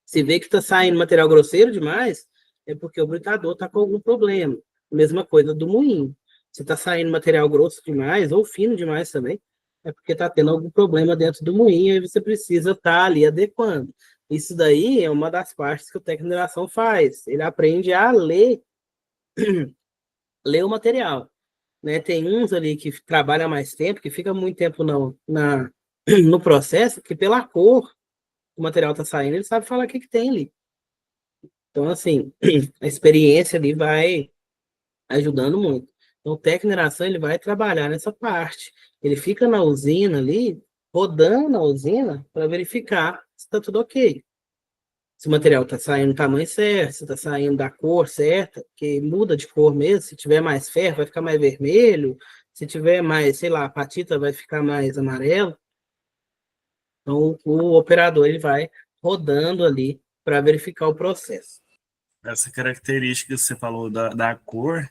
Se vê que está saindo material grosseiro demais, é porque o britador está com algum problema. Mesma coisa do moinho. Se está saindo material grosso demais, ou fino demais também, é porque está tendo algum problema dentro do moinho e você precisa estar ali adequando. Isso daí é uma das partes que o técnico de mineração faz. Ele aprende a ler o material, né? Tem uns ali que trabalham mais tempo, que fica muito tempo no processo, que pela cor que o material está saindo, ele sabe falar o que tem ali. Então, assim, a experiência ali vai ajudando muito. Então, o técnico de mineração, ele vai trabalhar nessa parte. Ele fica na usina ali, rodando na usina, para verificar se está tudo ok. Se o material está saindo do tamanho certo, se está saindo da cor certa, que muda de cor mesmo. Se tiver mais ferro, vai ficar mais vermelho. Se tiver mais, sei lá, apatita, vai ficar mais amarelo. Então, o operador ele vai rodando ali para verificar o processo. Essa característica que você falou da cor,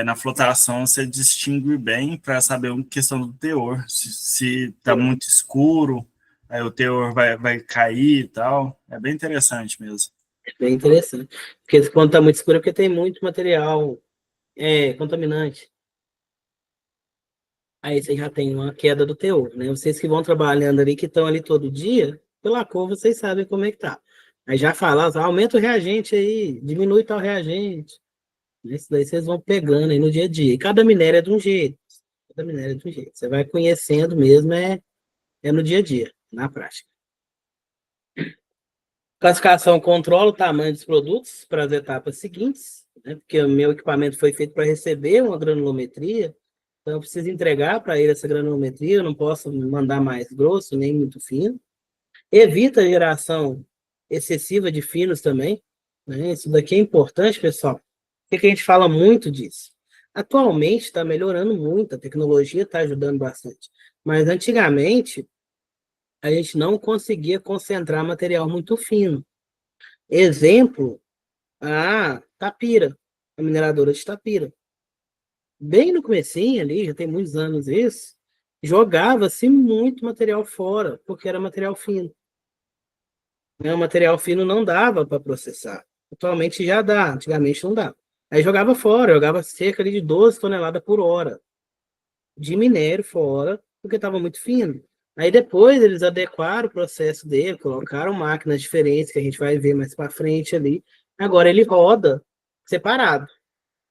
na flotação você distingue bem para saber uma questão do teor. Se está muito escuro, aí o teor vai cair e tal. É bem interessante mesmo. É bem interessante. Porque quando está muito escuro é porque tem muito material contaminante. Aí você já tem uma queda do teor, né? Vocês que vão trabalhando ali, que estão ali todo dia, pela cor vocês sabem como é que tá. Aí já fala, aumenta o reagente aí, diminui tal reagente. Isso daí vocês vão pegando aí no dia a dia. E cada minério é de um jeito. Cada minério é de um jeito. Você vai conhecendo mesmo, é no dia a dia, na prática. Classificação controla o tamanho dos produtos para as etapas seguintes, né? Porque o meu equipamento foi feito para receber uma granulometria, então eu preciso entregar para ele essa granulometria, eu não posso mandar mais grosso, nem muito fino. Evita a geração excessiva de finos também, né? Isso daqui é importante, pessoal. Por que a gente fala muito disso? Atualmente está melhorando muito, a tecnologia está ajudando bastante. Mas antigamente, a gente não conseguia concentrar material muito fino. Exemplo, a Tapira, a mineradora de Tapira. Bem no comecinho ali, já tem muitos anos isso, jogava-se muito material fora, porque era material fino. O material fino não dava para processar. Atualmente já dá, antigamente não dava. Aí jogava fora, jogava cerca de 12 toneladas por hora de minério fora, porque estava muito fino. Aí depois eles adequaram o processo dele, colocaram máquinas diferentes, que a gente vai ver mais para frente ali. Agora ele roda separado.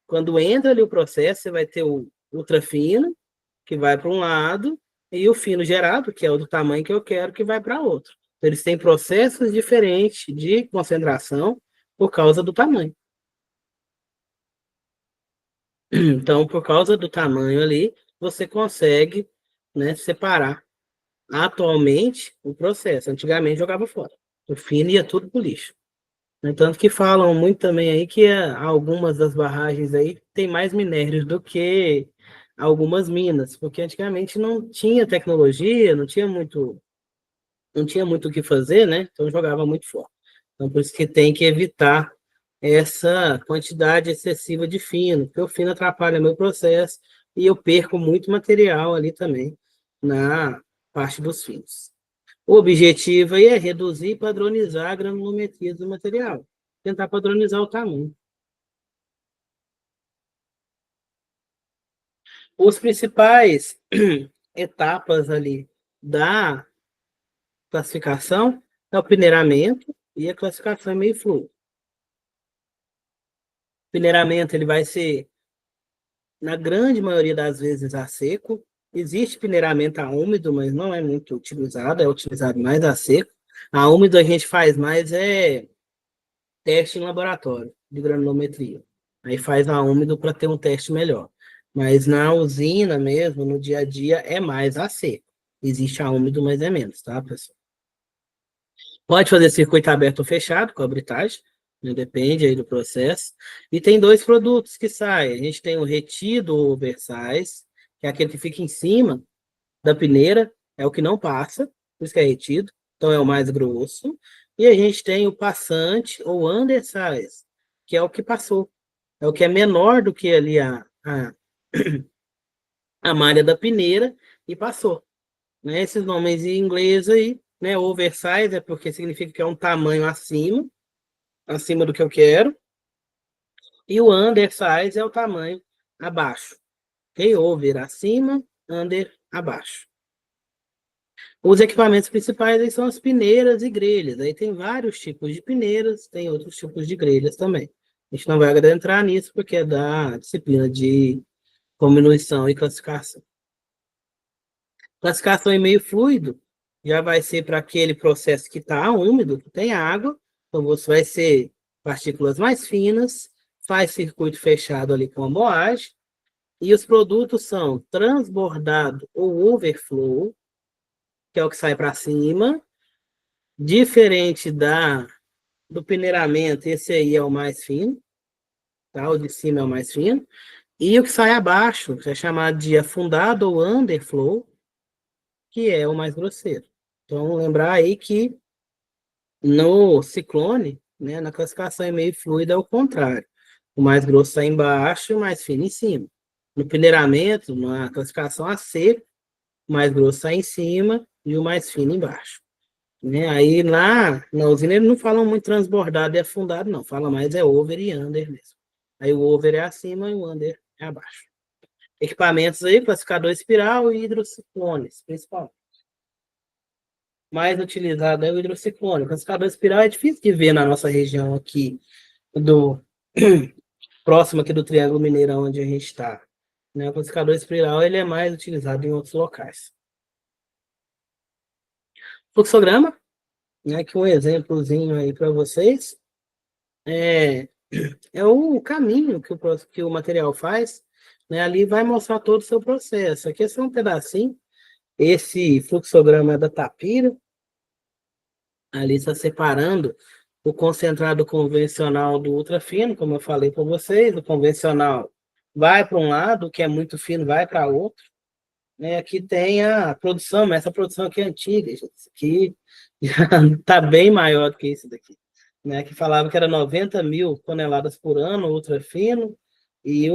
Quando entra ali o processo, você vai ter o ultra fino, que vai para um lado, e o fino gerado, que é o do tamanho que eu quero, que vai para outro. Então, eles têm processos diferentes de concentração por causa do tamanho. Então, por causa do tamanho ali, você consegue, né, separar atualmente o processo. Antigamente jogava fora. O fino ia tudo pro lixo. No entanto que falam muito também aí que algumas das barragens aí tem mais minérios do que algumas minas, porque antigamente não tinha tecnologia, não tinha muito o que fazer, né? Então jogava muito fora. Então por isso que tem que evitar essa quantidade excessiva de fino, porque o fino atrapalha meu processo e eu perco muito material ali também na parte dos finos. O objetivo aí é reduzir e padronizar a granulometria do material, tentar padronizar o tamanho. Os principais etapas ali da classificação é o peneiramento e a classificação em meio fluido. O peneiramento ele vai ser, na grande maioria das vezes, a seco. Existe peneiramento a úmido, mas não é muito utilizado, é utilizado mais a seco. A úmido a gente faz mais teste em laboratório de granulometria. Aí faz a úmido para ter um teste melhor. Mas na usina mesmo, no dia a dia, é mais a seco. Existe a úmido, mas é menos, tá, pessoal? Pode fazer circuito aberto ou fechado, com a britagem, né? Depende aí do processo. E tem dois produtos que saem. A gente tem o retido oversize, que é aquele que fica em cima da peneira, é o que não passa, por isso que é retido, então é o mais grosso. E a gente tem o passante ou undersize, que é o que passou. É o que é menor do que ali a malha da peneira e passou. Né? Esses nomes em inglês aí, né? Oversize é porque significa que é um tamanho acima do que eu quero. E o undersize é o tamanho abaixo. Ok? Over acima, under abaixo. Os equipamentos principais aí são as peneiras e grelhas. Aí tem vários tipos de peneiras, tem outros tipos de grelhas também. A gente não vai adentrar nisso porque é da disciplina de combinação e classificação. Classificação em meio fluido já vai ser para aquele processo que está úmido, que tem água. Então, você vai ser partículas mais finas, faz circuito fechado ali com a moagem. E os produtos são transbordado ou overflow, que é o que sai para cima. Diferente do peneiramento, esse aí é o mais fino, tá? O de cima é o mais fino. E o que sai abaixo, que é chamado de afundado ou underflow, que é o mais grosseiro. Então, lembrar aí que no ciclone, né, na classificação em meio fluido é o contrário. O mais grosso está embaixo e o mais fino em cima. No peneiramento, na classificação a seco, o mais grosso está em cima e o mais fino embaixo. Né? Aí lá na usina eles não falam muito transbordado e afundado, não. Fala mais é over e under mesmo. Aí o over é acima e o under é abaixo. Equipamentos aí, classificador espiral e hidrociclones, principalmente. Mais utilizado é o hidrociclone. O classificador espiral é difícil de ver na nossa região aqui, do próximo aqui do Triângulo Mineirão, onde a gente está. Né? O classificador espiral ele é mais utilizado em outros locais. Fluxograma, né, que um exemplozinho aí para vocês, é o caminho que o material faz, né? Ali vai mostrar todo o seu processo. Aqui é só um pedacinho. Esse fluxograma é da Tapira. Ali está separando o concentrado convencional do ultrafino, como eu falei para vocês. O convencional vai para um lado, o que é muito fino vai para outro. Né? Aqui tem a produção, mas essa produção aqui é antiga, gente. Isso aqui já está bem maior do que isso daqui. Né? Que falava que era 90 mil toneladas por ano, ultrafino, e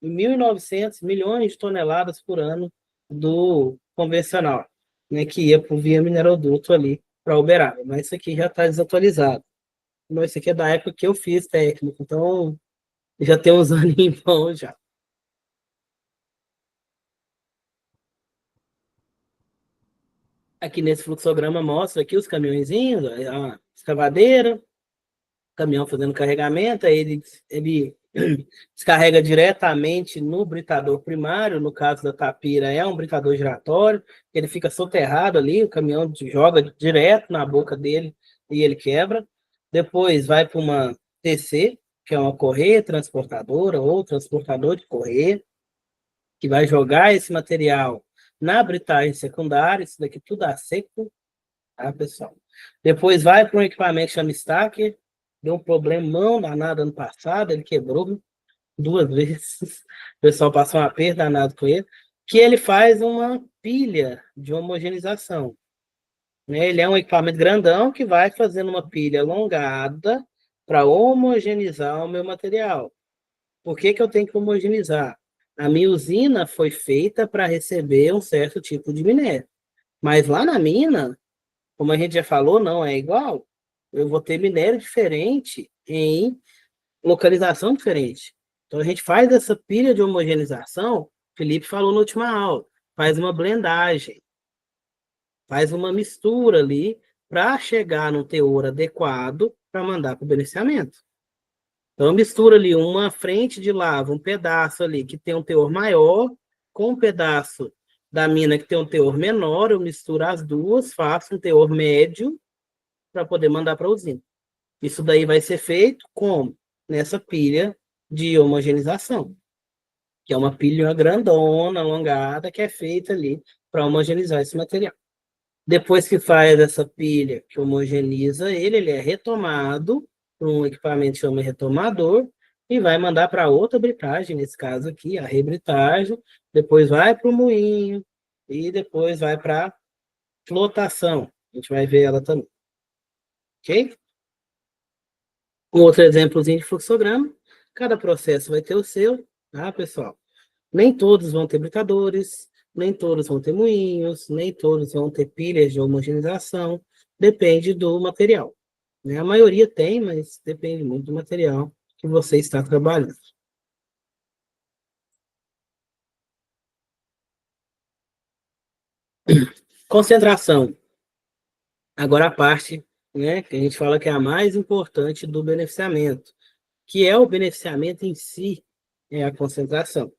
1.900 milhões de toneladas por ano do convencional, né? Que ia por via mineroduto ali para Uberaba. Mas isso aqui já está desatualizado. Mas isso aqui é da época que eu fiz técnico, então já tem uns aninhos bons já. Aqui nesse fluxograma mostra aqui os caminhõezinhos, a escavadeira, caminhão fazendo carregamento, aí ele descarrega diretamente no britador primário, no caso da Tapira é um britador giratório, ele fica soterrado ali, o caminhão joga direto na boca dele e ele quebra. Depois vai para uma TC, que é uma correia transportadora ou transportador de correia, que vai jogar esse material na britagem secundária, isso daqui tudo a seco, tá, pessoal? Depois vai para um equipamento que chama Stacker, deu um problemão danado ano passado, ele quebrou 2 vezes, o pessoal passou uma perda danada com ele, que ele faz uma pilha de homogeneização. Né? Ele é um equipamento grandão que vai fazendo uma pilha alongada para homogeneizar o meu material. Por que eu tenho que homogeneizar? A minha usina foi feita para receber um certo tipo de minério. Mas lá na mina, como a gente já falou, não é igual. Eu vou ter minério diferente em localização diferente. Então a gente faz essa pilha de homogeneização, o Felipe falou na última aula, faz uma blendagem, faz uma mistura ali para chegar num teor adequado para mandar para o beneficiamento. Então, mistura ali uma frente de lava, um pedaço ali que tem um teor maior, com um pedaço da mina que tem um teor menor, eu misturo as duas, faço um teor médio para poder mandar para a usina. Isso daí vai ser feito como? Nessa pilha de homogeneização, que é uma pilha grandona, alongada, que é feita ali para homogeneizar esse material. Depois que faz essa pilha que homogeniza ele é retomado para um equipamento que chama retomador e vai mandar para outra britagem, nesse caso aqui, a rebritagem, depois vai para o moinho e depois vai para flotação. A gente vai ver ela também. Ok? Um outro exemplozinho de fluxograma. Cada processo vai ter o seu, tá, pessoal? Nem todos vão ter britadores, nem todos vão ter moinhos, nem todos vão ter pilhas de homogeneização, depende do material. Né? A maioria tem, mas depende muito do material que você está trabalhando. Concentração. Agora a parte, né, que a gente fala que é a mais importante do beneficiamento, que é o beneficiamento em si, é a concentração.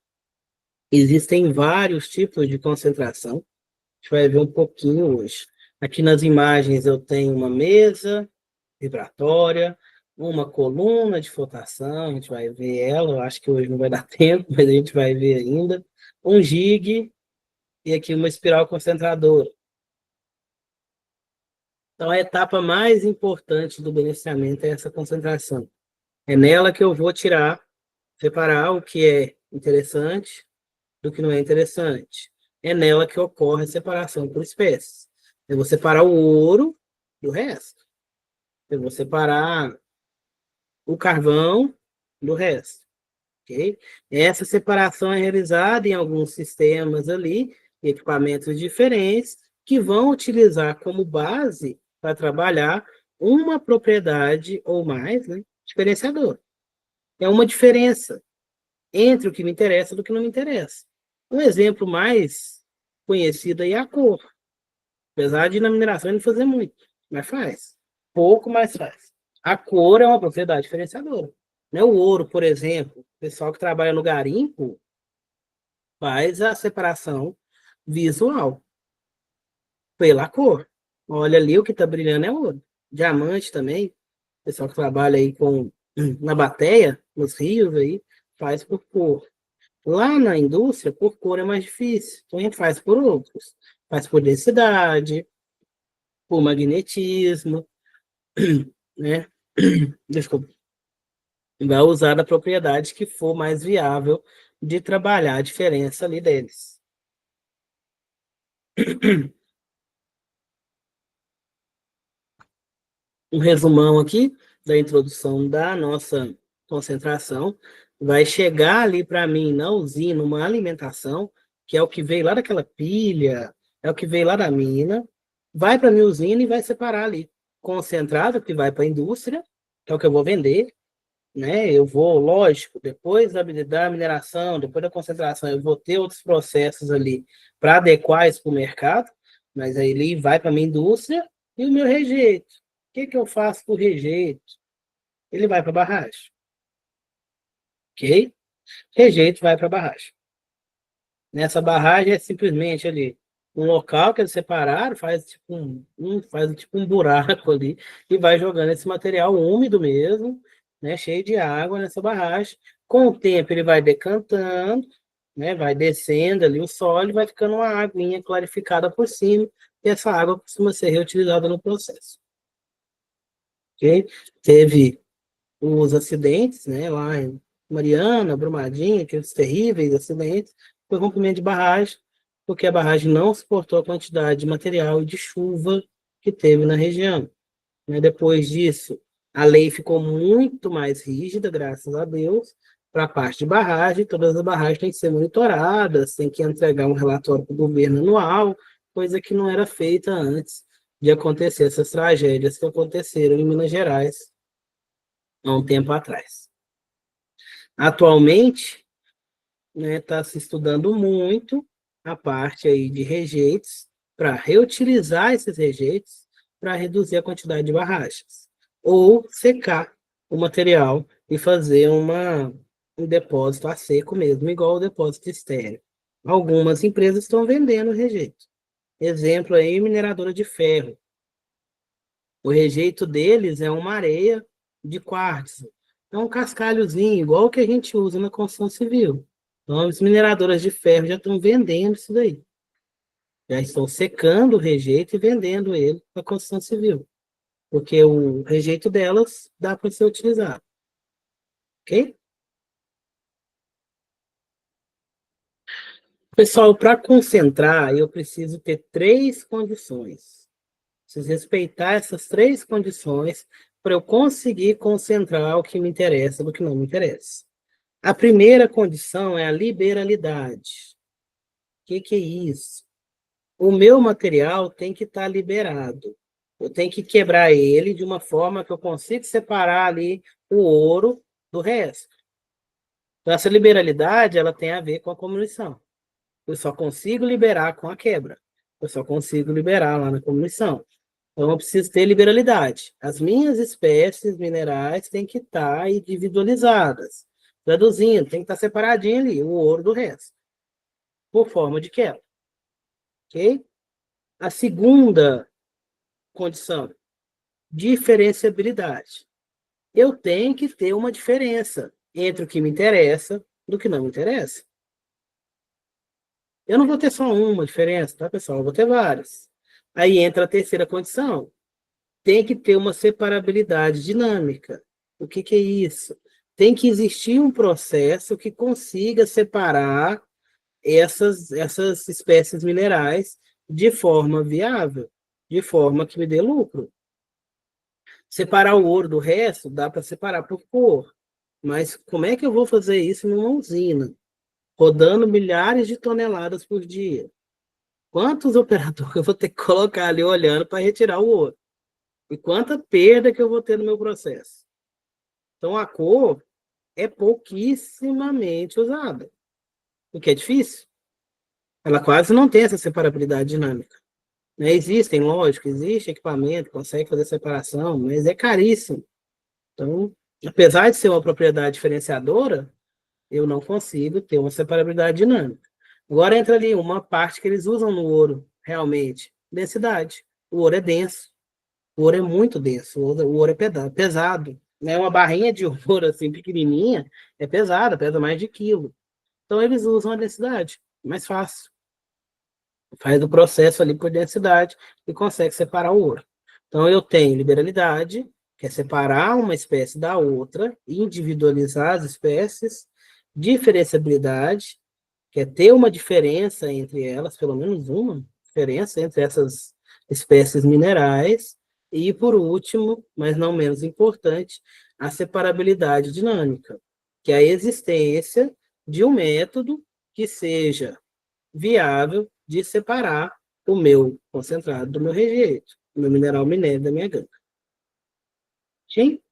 Existem vários tipos de concentração. A gente vai ver um pouquinho hoje. Aqui nas imagens eu tenho uma mesa vibratória, uma coluna de flotação, a gente vai ver ela, eu acho que hoje não vai dar tempo, mas a gente vai ver ainda. Um jig e aqui uma espiral concentradora. Então, a etapa mais importante do beneficiamento é essa concentração. É nela que eu vou separar o que é interessante do que não é interessante. É nela que ocorre a separação por espécies. Eu vou separar o ouro do resto. Eu vou separar o carvão do resto. Okay? Essa separação é realizada em alguns sistemas ali, equipamentos diferentes, que vão utilizar como base para trabalhar uma propriedade ou mais, né, diferenciadora. É uma diferença entre o que me interessa e do que não me interessa. Um exemplo mais conhecido aí é a cor. Apesar de na mineração não fazer muito, mas faz. Pouco, mas faz. A cor é uma propriedade diferenciadora. Né? O ouro, por exemplo, o pessoal que trabalha no garimpo faz a separação visual pela cor. Olha ali, o que está brilhando é ouro. Diamante também, o pessoal que trabalha aí na bateia, nos rios aí, faz por cor. Lá na indústria, por cor é mais difícil. Então a gente faz por outros. Faz por densidade, por magnetismo, né? Desculpa. Vai usar da propriedade que for mais viável de trabalhar a diferença ali deles. Um resumão aqui da introdução da nossa concentração. Vai chegar ali para mim na usina uma alimentação, que é o que veio lá daquela pilha, é o que veio lá da mina, vai para a minha usina e vai separar ali. Concentrado, que vai para a indústria, que é o que eu vou vender, né? Eu vou, lógico, depois da mineração, depois da concentração, eu vou ter outros processos ali para adequar isso para o mercado, mas aí ele vai para a minha indústria e o meu rejeito. O que eu faço com o rejeito? Ele vai para a barragem. Ok? Rejeito vai para a barragem. Nessa barragem é simplesmente ali um local que eles separaram, faz tipo um buraco ali e vai jogando esse material úmido mesmo, né, cheio de água nessa barragem. Com o tempo ele vai decantando, né, vai descendo ali o solo e vai ficando uma aguinha clarificada por cima, e essa água costuma ser reutilizada no processo. Ok? Teve os acidentes, né, lá em Mariana, Brumadinho, aqueles terríveis acidentes, foi rompimento de barragem, porque a barragem não suportou a quantidade de material e de chuva que teve na região. Né? Depois disso, a lei ficou muito mais rígida, graças a Deus, para a parte de barragem, todas as barragens têm que ser monitoradas, tem que entregar um relatório para o governo anual, coisa que não era feita antes de acontecer essas tragédias que aconteceram em Minas Gerais há um tempo atrás. Atualmente, né, está se estudando muito a parte aí de rejeitos para reutilizar esses rejeitos para reduzir a quantidade de barragens ou secar o material e fazer um depósito a seco mesmo, igual o depósito estéreo. Algumas empresas estão vendendo rejeito. Exemplo aí, mineradora de ferro. O rejeito deles é uma areia de quartzo. É um cascalhozinho, igual o que a gente usa na construção civil. Então, as mineradoras de ferro já estão vendendo isso daí. Já estão secando o rejeito e vendendo ele para a construção civil. Porque o rejeito delas dá para ser utilizado. Ok? Pessoal, para concentrar, eu preciso ter 3 condições. Preciso respeitar essas 3 condições para eu conseguir concentrar o que me interessa do que não me interessa. A primeira condição é a liberalidade. O que é isso? O meu material tem que estar liberado. Eu tenho que quebrar ele de uma forma que eu consiga separar ali o ouro do resto. Então, essa liberalidade ela tem a ver com a comunição. Eu só consigo liberar com a quebra. eu só consigo liberar lá na comissão. Então, eu preciso ter liberalidade. As minhas espécies minerais têm que estar individualizadas. Traduzindo, tem que estar separadinho ali, o ouro do resto, por forma de quebra. Ok? A segunda condição, diferenciabilidade. Eu tenho que ter uma diferença entre o que me interessa e o que não me interessa. Eu não vou ter só uma diferença, tá, pessoal? Eu vou ter várias. Aí entra a terceira condição. Tem que ter uma separabilidade dinâmica. O que que é isso? Tem que existir um processo que consiga separar essas espécies minerais de forma viável, de forma que me dê lucro. Separar o ouro do resto, dá para separar por cor. Mas como é que eu vou fazer isso numa usina? Rodando milhares de toneladas por dia. Quantos operadores eu vou ter que colocar ali olhando para retirar o ouro? E quanta perda que eu vou ter no meu processo? Então, a cor é pouquíssimamente usada, o que é difícil. Ela quase não tem essa separabilidade dinâmica. Né? Existem, lógico, existe equipamento que consegue fazer separação, mas é caríssimo. Então, apesar de ser uma propriedade diferenciadora, eu não consigo ter uma separabilidade dinâmica. Agora entra ali uma parte que eles usam no ouro, realmente, densidade. O ouro é denso, o ouro é muito denso, o ouro é pesado. Né? Uma barrinha de ouro assim pequenininha é pesada, pesa mais de quilo. Então eles usam a densidade, mais fácil. Faz o processo ali por densidade e consegue separar o ouro. Então eu tenho liberalidade, que é separar uma espécie da outra, individualizar as espécies, diferenciabilidade, que é ter uma diferença entre elas, pelo menos uma diferença entre essas espécies minerais, e, por último, mas não menos importante, a separabilidade dinâmica, que é a existência de um método que seja viável de separar o meu concentrado do meu rejeito, o meu mineral minério da minha ganga. Sim?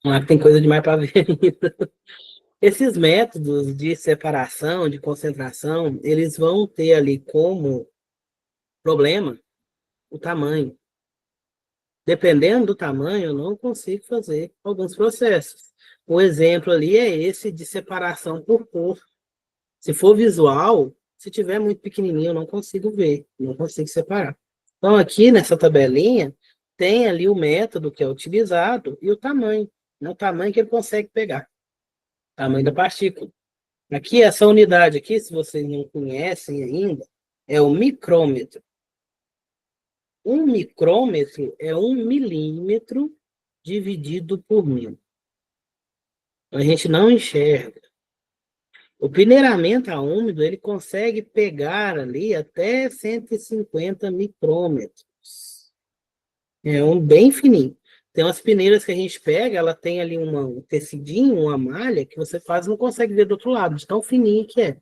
Lá tem coisa demais para ver ainda. Esses métodos de separação, de concentração, eles vão ter ali como problema o tamanho. Dependendo do tamanho, eu não consigo fazer alguns processos. O exemplo ali é esse de separação por cor. Se for visual, se tiver muito pequenininho, eu não consigo ver, não consigo separar. Então, aqui nessa tabelinha, tem ali o método que é utilizado e o tamanho. Né? O tamanho que ele consegue pegar. O tamanho da partícula. Aqui, essa unidade aqui, se vocês não conhecem ainda, é o micrômetro. Um micrômetro é 1 milímetro dividido por 1000. A gente não enxerga. O peneiramento a úmido, ele consegue pegar ali até 150 micrômetros. É um bem fininho. Tem umas peneiras que a gente pega, ela tem ali um tecidinho, uma malha, que você quase não consegue ver do outro lado, de tão fininho que é.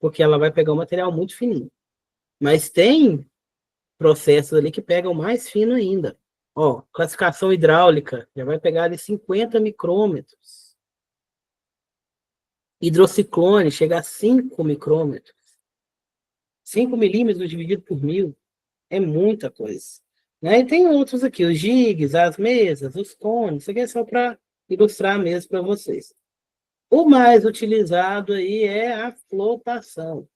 Porque ela vai pegar um material muito fininho. Mas tem processos ali que pegam mais fino ainda. Ó, classificação hidráulica, já vai pegar ali 50 micrômetros. Hidrociclone chega a 5 micrômetros. 5 milímetros dividido por 1000 é muita coisa. Né? E tem outros aqui, os jigs, as mesas, os cones, isso aqui é só para ilustrar mesmo para vocês. O mais utilizado aí é a flotação,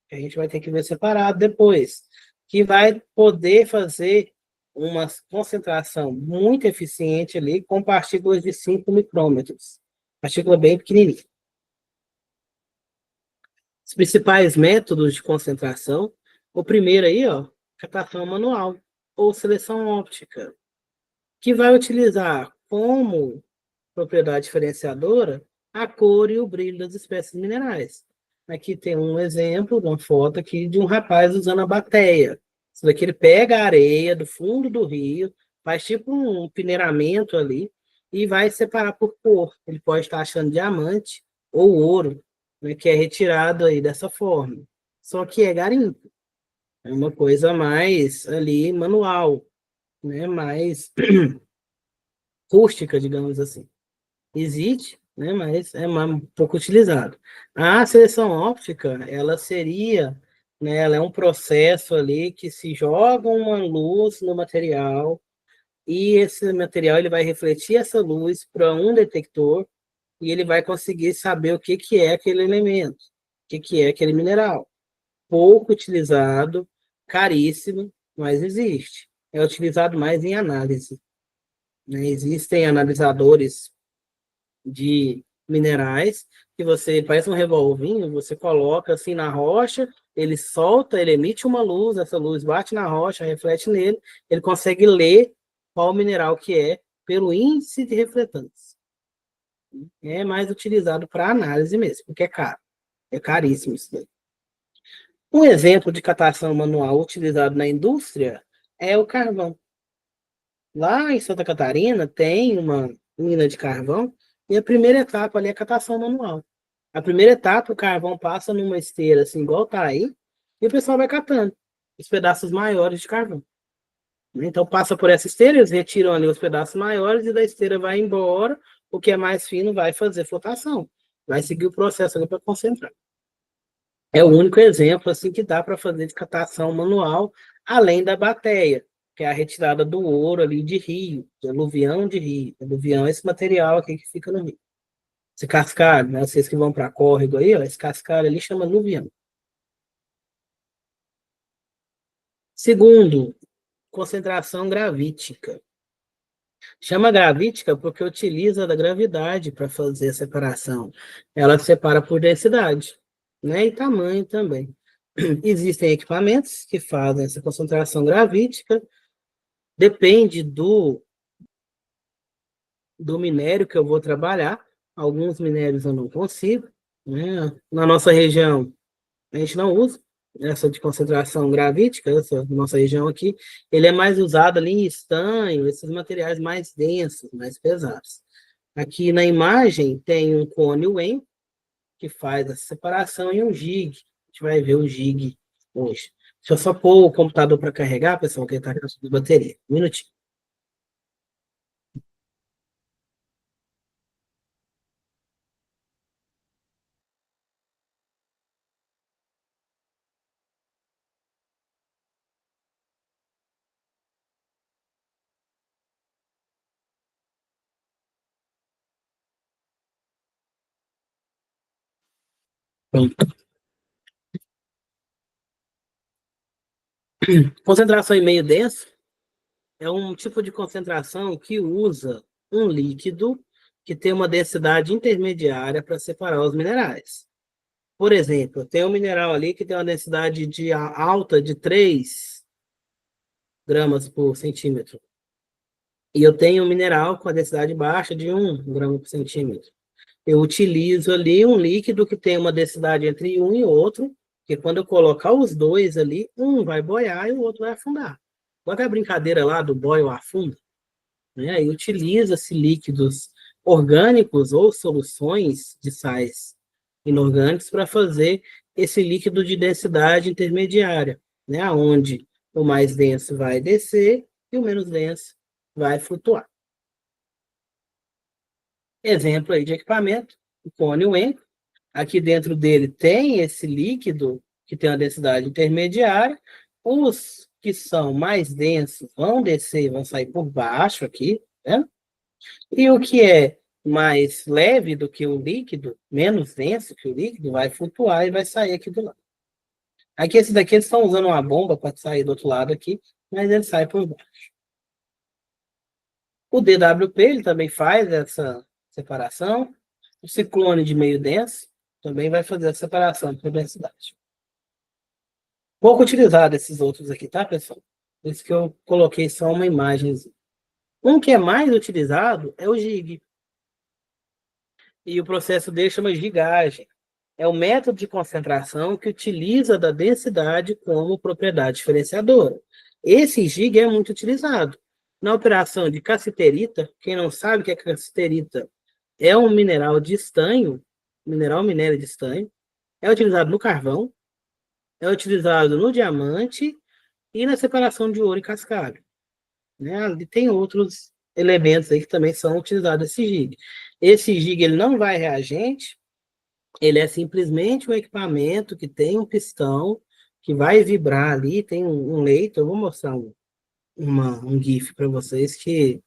que a gente vai ter que ver separado depois, que vai poder fazer uma concentração muito eficiente ali com partículas de 5 micrômetros. Partícula bem pequenininha. Os principais métodos de concentração, o primeiro aí, ó, captação manual ou seleção óptica, que vai utilizar como propriedade diferenciadora a cor e o brilho das espécies minerais. Aqui tem um exemplo, uma foto aqui de um rapaz usando a bateia. Isso daqui ele pega a areia do fundo do rio, faz tipo um peneiramento ali e vai separar por cor. Ele pode estar achando diamante ou ouro, né, que é retirado aí dessa forma. Só que é garimpo. É uma coisa mais ali manual, né, mais rústica, digamos assim. Existe né? Mas é um pouco utilizado. A seleção óptica, ela seria, né? Ela é um processo ali que se joga uma luz no material e esse material ele vai refletir essa luz para um detector e ele vai conseguir saber o que que é aquele elemento, o que que é aquele mineral. Pouco utilizado, caríssimo, mas existe. É utilizado mais em análise, né? Existem analisadores de minerais que você parece um revolvinho, você coloca assim na rocha, ele solta, ele emite uma luz, essa luz bate na rocha, reflete nele, ele consegue ler qual mineral que é pelo índice de refletância. É mais utilizado para análise mesmo, porque é caro. É caríssimo isso daí. Um exemplo de catação manual utilizado na indústria é o carvão. Lá em Santa Catarina tem uma mina de carvão e a primeira etapa ali é a catação manual. A primeira etapa, o carvão passa numa esteira assim, igual tá aí, e o pessoal vai catando os pedaços maiores de carvão. Então passa por essa esteira, eles retiram ali os pedaços maiores e da esteira vai embora, o que é mais fino vai fazer flotação, vai seguir o processo ali para concentrar. É o único exemplo assim que dá para fazer de catação manual, além da bateia, que é a retirada do ouro ali de rio, de aluvião de rio. Aluvião é esse material aqui que fica no rio. Esse cascalho, né? Vocês que vão para córrego aí, ó, esse cascalho ali chama aluvião. Segundo, concentração gravítica. Chama gravítica porque utiliza da gravidade para fazer a separação. Ela separa por densidade, né? E tamanho também. Existem equipamentos que fazem essa concentração gravítica, depende do minério que eu vou trabalhar. Alguns minérios eu não consigo, né? Na nossa região, a gente não usa essa de concentração gravítica, essa nossa região aqui, ele é mais usado ali em estanho, esses materiais mais densos, mais pesados. Aqui na imagem tem um cone WEM, que faz essa separação, e um jig. A gente vai ver o jig hoje. Deixa eu só pôr o computador para carregar, pessoal, que ele está com bateria. Um minutinho. Concentração em meio denso é um tipo de concentração que usa um líquido que tem uma densidade intermediária para separar os minerais. Por exemplo, tem um mineral ali que tem uma densidade alta de 3 gramas por centímetro. E eu tenho um mineral com a densidade baixa de 1 grama por centímetro. Eu utilizo ali um líquido que tem uma densidade entre um e outro, que quando eu colocar os dois ali, um vai boiar e o outro vai afundar. Qual é a brincadeira lá do boio afunda? Né? E utiliza-se líquidos orgânicos ou soluções de sais inorgânicos para fazer esse líquido de densidade intermediária, né? Onde o mais denso vai descer e o menos denso vai flutuar. Exemplo aí de equipamento, o cone WEM. Aqui dentro dele tem esse líquido que tem uma densidade intermediária. Os que são mais densos vão descer e vão sair por baixo aqui, né? E o que é mais leve do que o líquido, menos denso que o líquido, vai flutuar e vai sair aqui do lado. Aqui, esse daqui, eles estão usando uma bomba para sair do outro lado aqui, mas ele sai por baixo. O DWP, ele também faz essa separação. O ciclone de meio denso também vai fazer a separação por densidade. Pouco utilizado esses outros aqui, tá, pessoal? Por isso que eu coloquei só uma imagem. Um que é mais utilizado é o GIG. E o processo dele chama gigagem. É o método de concentração que utiliza da densidade como propriedade diferenciadora. Esse GIG é muito utilizado. Na operação de cassiterita, quem não sabe o que é cassiterita, é um mineral de estanho, minério de estanho, é utilizado no carvão, é utilizado no diamante e na separação de ouro em cascalho. Né? E tem outros elementos aí que também são utilizados esse GIG. Esse jig ele não vai reagente, ele é simplesmente um equipamento que tem um pistão que vai vibrar ali, tem um leito. Eu vou mostrar um GIF para vocês que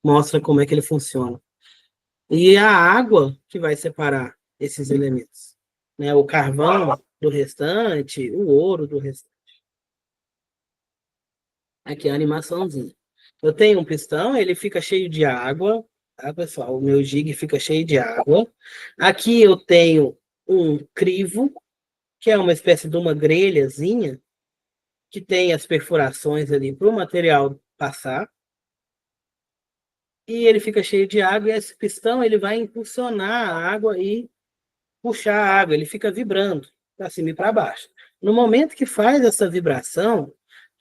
mostra como é que ele funciona. E a água que vai separar esses elementos, né? O carvão do restante, o ouro do restante. Aqui é a animaçãozinha. Eu tenho um pistão, ele fica cheio de água, tá, pessoal? O meu jig fica cheio de água. Aqui eu tenho um crivo, que é uma espécie de uma grelhazinha, que tem as perfurações ali para o material passar. E ele fica cheio de água, e esse pistão ele vai impulsionar a água e puxar a água, ele fica vibrando para cima e para baixo. No momento que faz essa vibração,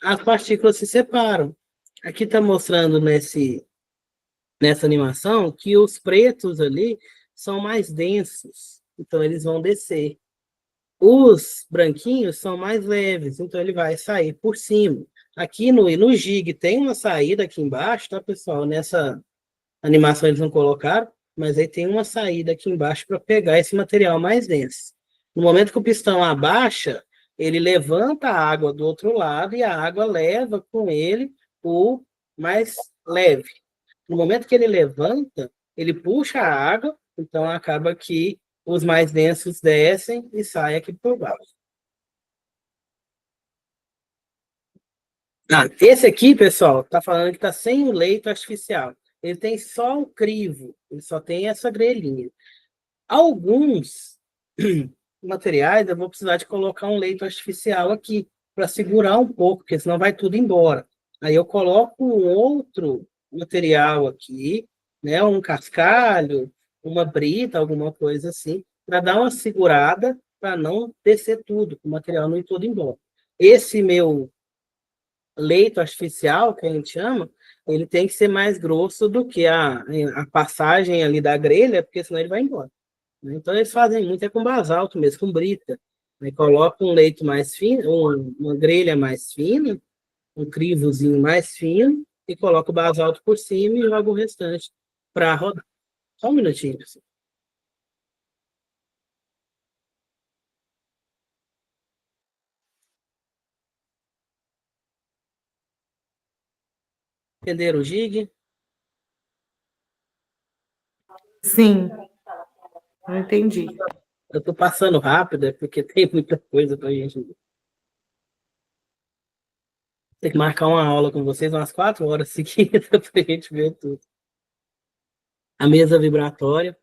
as partículas se separam. Aqui está mostrando nessa animação que os pretos ali são mais densos, então eles vão descer. Os branquinhos são mais leves, então ele vai sair por cima. Aqui no jig tem uma saída aqui embaixo, tá, pessoal? Nessa animação eles não colocaram, mas aí tem uma saída aqui embaixo para pegar esse material mais denso. No momento que o pistão abaixa, ele levanta a água do outro lado e a água leva com ele o mais leve. No momento que ele levanta, ele puxa a água, então acaba que os mais densos descem e saem aqui por baixo. Esse aqui, pessoal, está falando que está sem o leito artificial. Ele tem só o crivo, ele só tem essa grelhinha. Alguns materiais eu vou precisar de colocar um leito artificial aqui para segurar um pouco, porque senão vai tudo embora. Aí eu coloco um outro material aqui, né, um cascalho, uma brita, alguma coisa assim, para dar uma segurada para não descer tudo, o material não ir todo embora. Esse meu leito artificial, que a gente chama, ele tem que ser mais grosso do que a passagem ali da grelha, porque senão ele vai embora. Então, eles fazem muito com basalto mesmo, com brita. Aí coloca um leito mais fino, uma grelha mais fina, um crivozinho mais fino, e coloca o basalto por cima e joga o restante para rodar. Só um minutinho, pessoal. Entenderam o jig? Sim, não entendi. Eu estou passando rápido, é porque tem muita coisa para a gente. Tem que marcar uma aula com vocês umas 4 horas seguidas para a gente ver tudo. A mesa vibratória,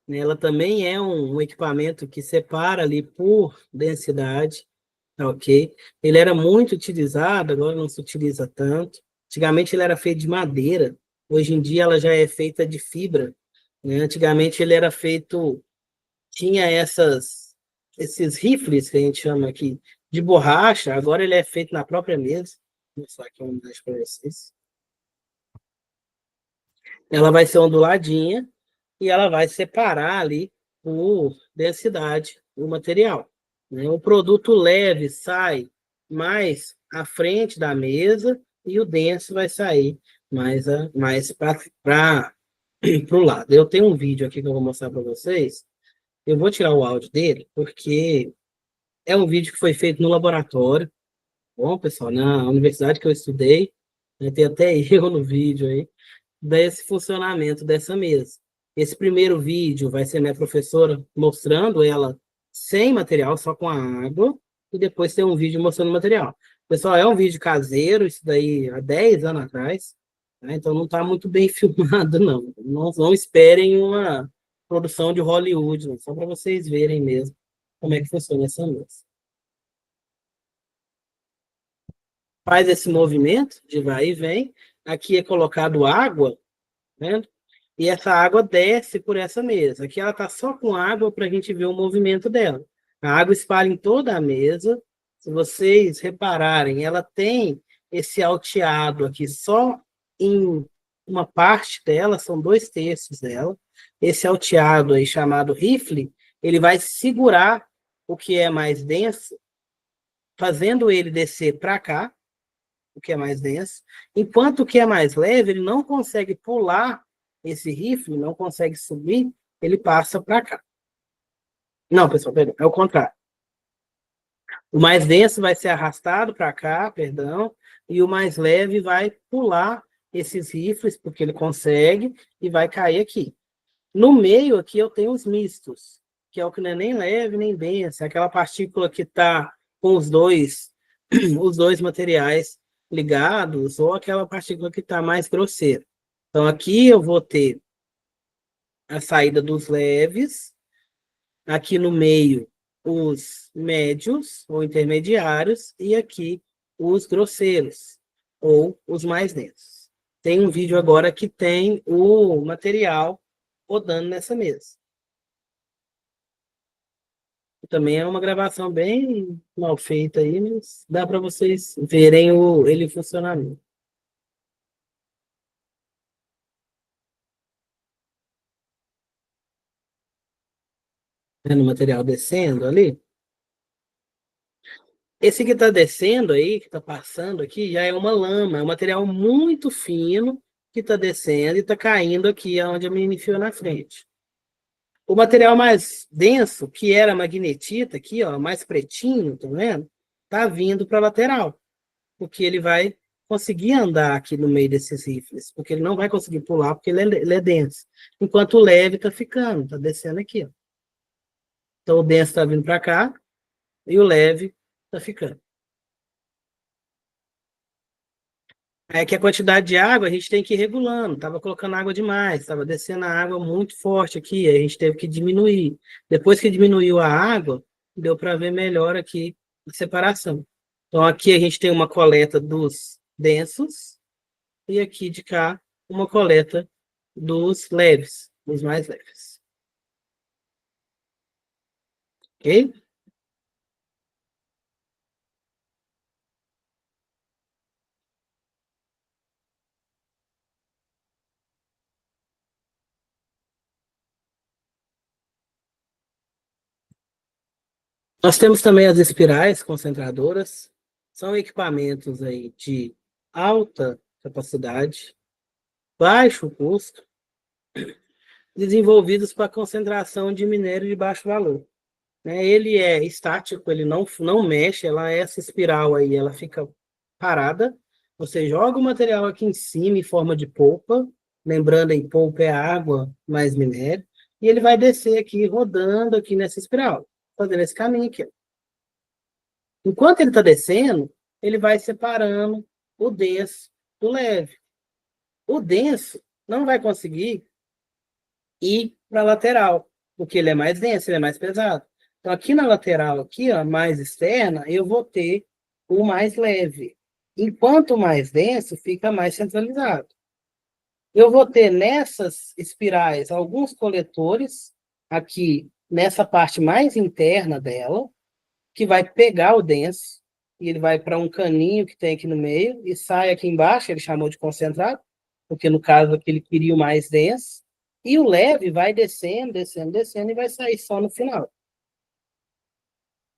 né, ela também é um equipamento que separa ali por densidade, tá, ok? Ele era muito utilizado, agora não se utiliza tanto. Antigamente ele era feito de madeira, hoje em dia ela já é feita de fibra, né? Antigamente ele era feito, tinha esses rifles que a gente chama aqui de borracha, agora ele é feito na própria mesa. Vou mostrar aqui uma imagem para vocês. Ela vai ser onduladinha e ela vai separar ali por densidade o material, né? O produto leve sai mais à frente da mesa e o denso vai sair mais para o lado. Eu tenho um vídeo aqui que eu vou mostrar para vocês. Eu vou tirar o áudio dele, porque é um vídeo que foi feito no laboratório. Bom, pessoal, na universidade que eu estudei, né, tem até eu no vídeo aí, desse funcionamento dessa mesa. Esse primeiro vídeo vai ser minha professora mostrando ela sem material, só com a água, e depois tem um vídeo mostrando o material. Pessoal, é um vídeo caseiro, isso daí há 10 anos atrás, né? Então não está muito bem filmado, não. Não esperem uma produção de Hollywood, não, só para vocês verem mesmo como é que funciona essa mesa. Faz esse movimento de vai e vem, aqui é colocado água, né? E essa água desce por essa mesa. Aqui ela está só com água para a gente ver o movimento dela. A água espalha em toda a mesa. Se vocês repararem, ela tem esse alteado aqui só em uma parte dela, são 2/3 dela. Esse alteado aí, chamado rifle, ele vai segurar o que é mais denso, fazendo ele descer para cá, o que é mais denso, enquanto o que é mais leve, ele não consegue pular esse rifle não consegue subir, ele passa para cá. Não, pessoal, perdão, é o contrário. O mais denso vai ser arrastado para cá, perdão, e o mais leve vai pular esses rifles, porque ele consegue, e vai cair aqui. No meio aqui eu tenho os mistos, que é o que não é nem leve nem denso, é aquela partícula que está com os dois materiais ligados, ou aquela partícula que está mais grosseira. Então aqui eu vou ter a saída dos leves, aqui no meio os médios ou intermediários, e aqui os grosseiros, ou os mais densos. Tem um vídeo agora que tem o material rodando nessa mesa. Também é uma gravação bem mal feita aí, mas dá para vocês verem ele funcionando. Vendo o material descendo ali? Esse que está descendo aí, que está passando aqui, já é uma lama, é um material muito fino que está descendo e está caindo aqui onde eu me enfio na frente. O material mais denso, que era a magnetita aqui, ó, mais pretinho, tá vendo? Tá vindo para a lateral, porque ele vai conseguir andar aqui no meio desses rifles, porque ele não vai conseguir pular, porque ele é denso. Enquanto o leve tá ficando, tá descendo aqui, ó. Então o denso tá vindo para cá e o leve tá ficando. É que a quantidade de água a gente tem que ir regulando. Tava colocando água demais, tava descendo a água muito forte aqui, aí a gente teve que diminuir. Depois que diminuiu a água, deu para ver melhor aqui a separação. Então aqui a gente tem uma coleta dos densos e aqui de cá uma coleta dos leves, dos mais leves. Ok? Nós temos também as espirais concentradoras, são equipamentos aí de alta capacidade, baixo custo, desenvolvidos para concentração de minério de baixo valor. Ele é estático, ele não mexe, essa espiral aí, ela fica parada, você joga o material aqui em cima em forma de polpa, lembrando em polpa é água mais minério, e ele vai descer aqui, rodando aqui nessa espiral, fazendo esse caminho aqui. Enquanto ele está descendo, ele vai separando o denso do leve. O denso não vai conseguir ir para a lateral, porque ele é mais denso, ele é mais pesado. Então, aqui na lateral, aqui, ó, mais externa, eu vou ter o mais leve. Enquanto o mais denso fica mais centralizado. Eu vou ter nessas espirais alguns coletores, aqui nessa parte mais interna dela, que vai pegar o denso, e ele vai para um caninho que tem aqui no meio, e sai aqui embaixo, ele chamou de concentrado, porque no caso aqui ele queria o mais denso, e o leve vai descendo, descendo, descendo, e vai sair só no final.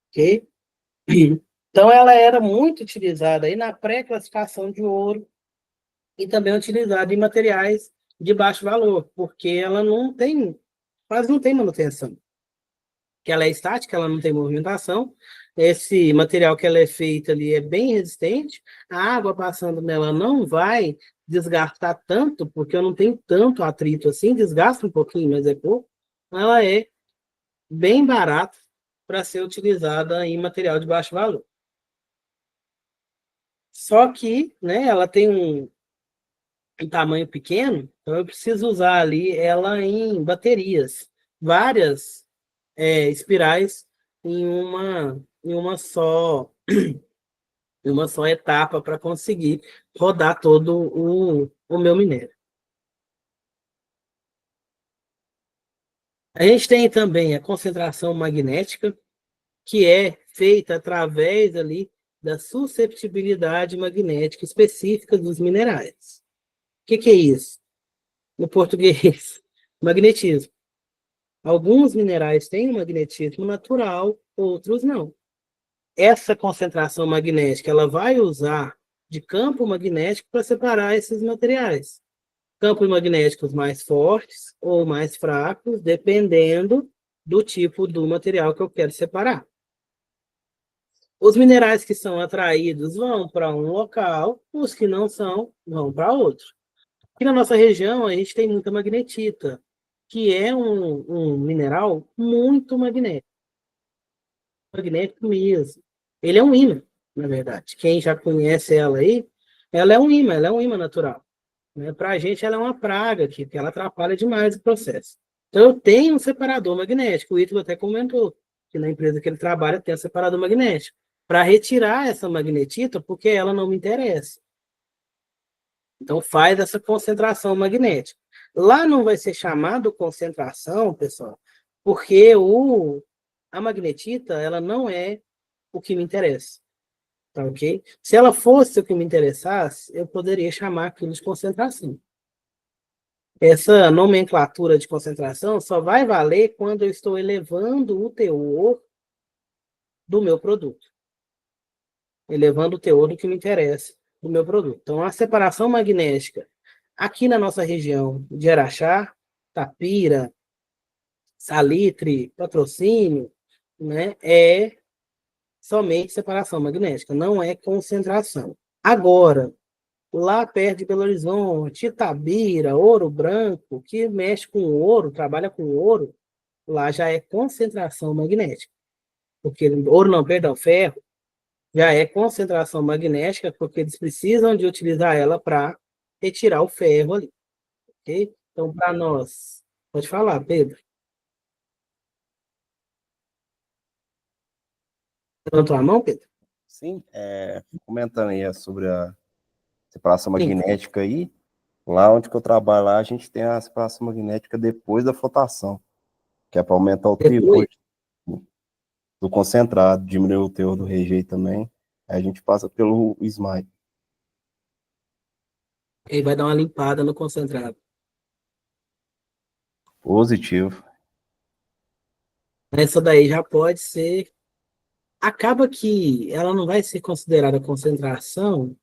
Ok? Então, ela era muito utilizada aí na pré-classificação de ouro e também utilizada em materiais de baixo valor, porque ela quase não tem manutenção. Que ela é estática, ela não tem movimentação. Esse material que ela é feita ali é bem resistente. A água passando nela não vai desgastar tanto, porque eu não tenho tanto atrito assim, desgasta um pouquinho, mas é pouco. Ela é bem barata para ser utilizada em material de baixo valor. Só que, ela tem um tamanho pequeno, então eu preciso usar ali ela em baterias. Várias espirais em uma só etapa para conseguir rodar todo o meu minério. A gente tem também a concentração magnética, que é feita através ali da susceptibilidade magnética específica dos minerais. O que é isso? No português, magnetismo. Alguns minerais têm um magnetismo natural, outros não. Essa concentração magnética ela vai usar de campo magnético para separar esses materiais. campos magnéticos mais fortes ou mais fracos, dependendo do tipo do material que eu quero separar. Os minerais que são atraídos vão para um local, os que não são, vão para outro. Aqui na nossa região, a gente tem muita magnetita, que é um mineral muito magnético. Magnético mesmo. Ele é um ímã, na verdade. Quem já conhece ela aí, ela é um ímã natural. Né? Para a gente, ela é uma praga aqui, porque ela atrapalha demais o processo. Então, eu tenho um separador magnético. O Ítalo até comentou que na empresa que ele trabalha tem um separador magnético. Para retirar essa magnetita, porque ela não me interessa. Então, faz essa concentração magnética. Lá não vai ser chamado concentração, pessoal, porque a magnetita, ela não é o que me interessa. Tá ok? Se ela fosse o que me interessasse, eu poderia chamar aquilo de concentração. Essa nomenclatura de concentração só vai valer quando eu estou elevando o teor do meu produto. Elevando o teor do que me interessa do meu produto. Então, a separação magnética aqui na nossa região de Araxá, Tapira, Salitre, Patrocínio, né, é somente separação magnética, não é concentração. Agora, lá perto de Belo Horizonte, Itabira, Ouro Branco, que mexe com ouro, trabalha com ouro, lá já é concentração magnética. Porque ouro não, perdão, ferro, já é concentração magnética, porque eles precisam de utilizar ela para retirar o ferro ali. Ok? Então, para nós, pode falar, Pedro. Levantou a mão, Pedro? Sim, comentando aí sobre a separação Sim. magnética aí, lá onde que eu trabalho, lá a gente tem a separação magnética depois da flotação, que é para aumentar o teor do concentrado, diminuir o teor do rejeito também. Aí a gente passa pelo SMAI. Ele vai dar uma limpada no concentrado. Positivo. Essa daí já pode ser. Acaba que ela não vai ser considerada concentração,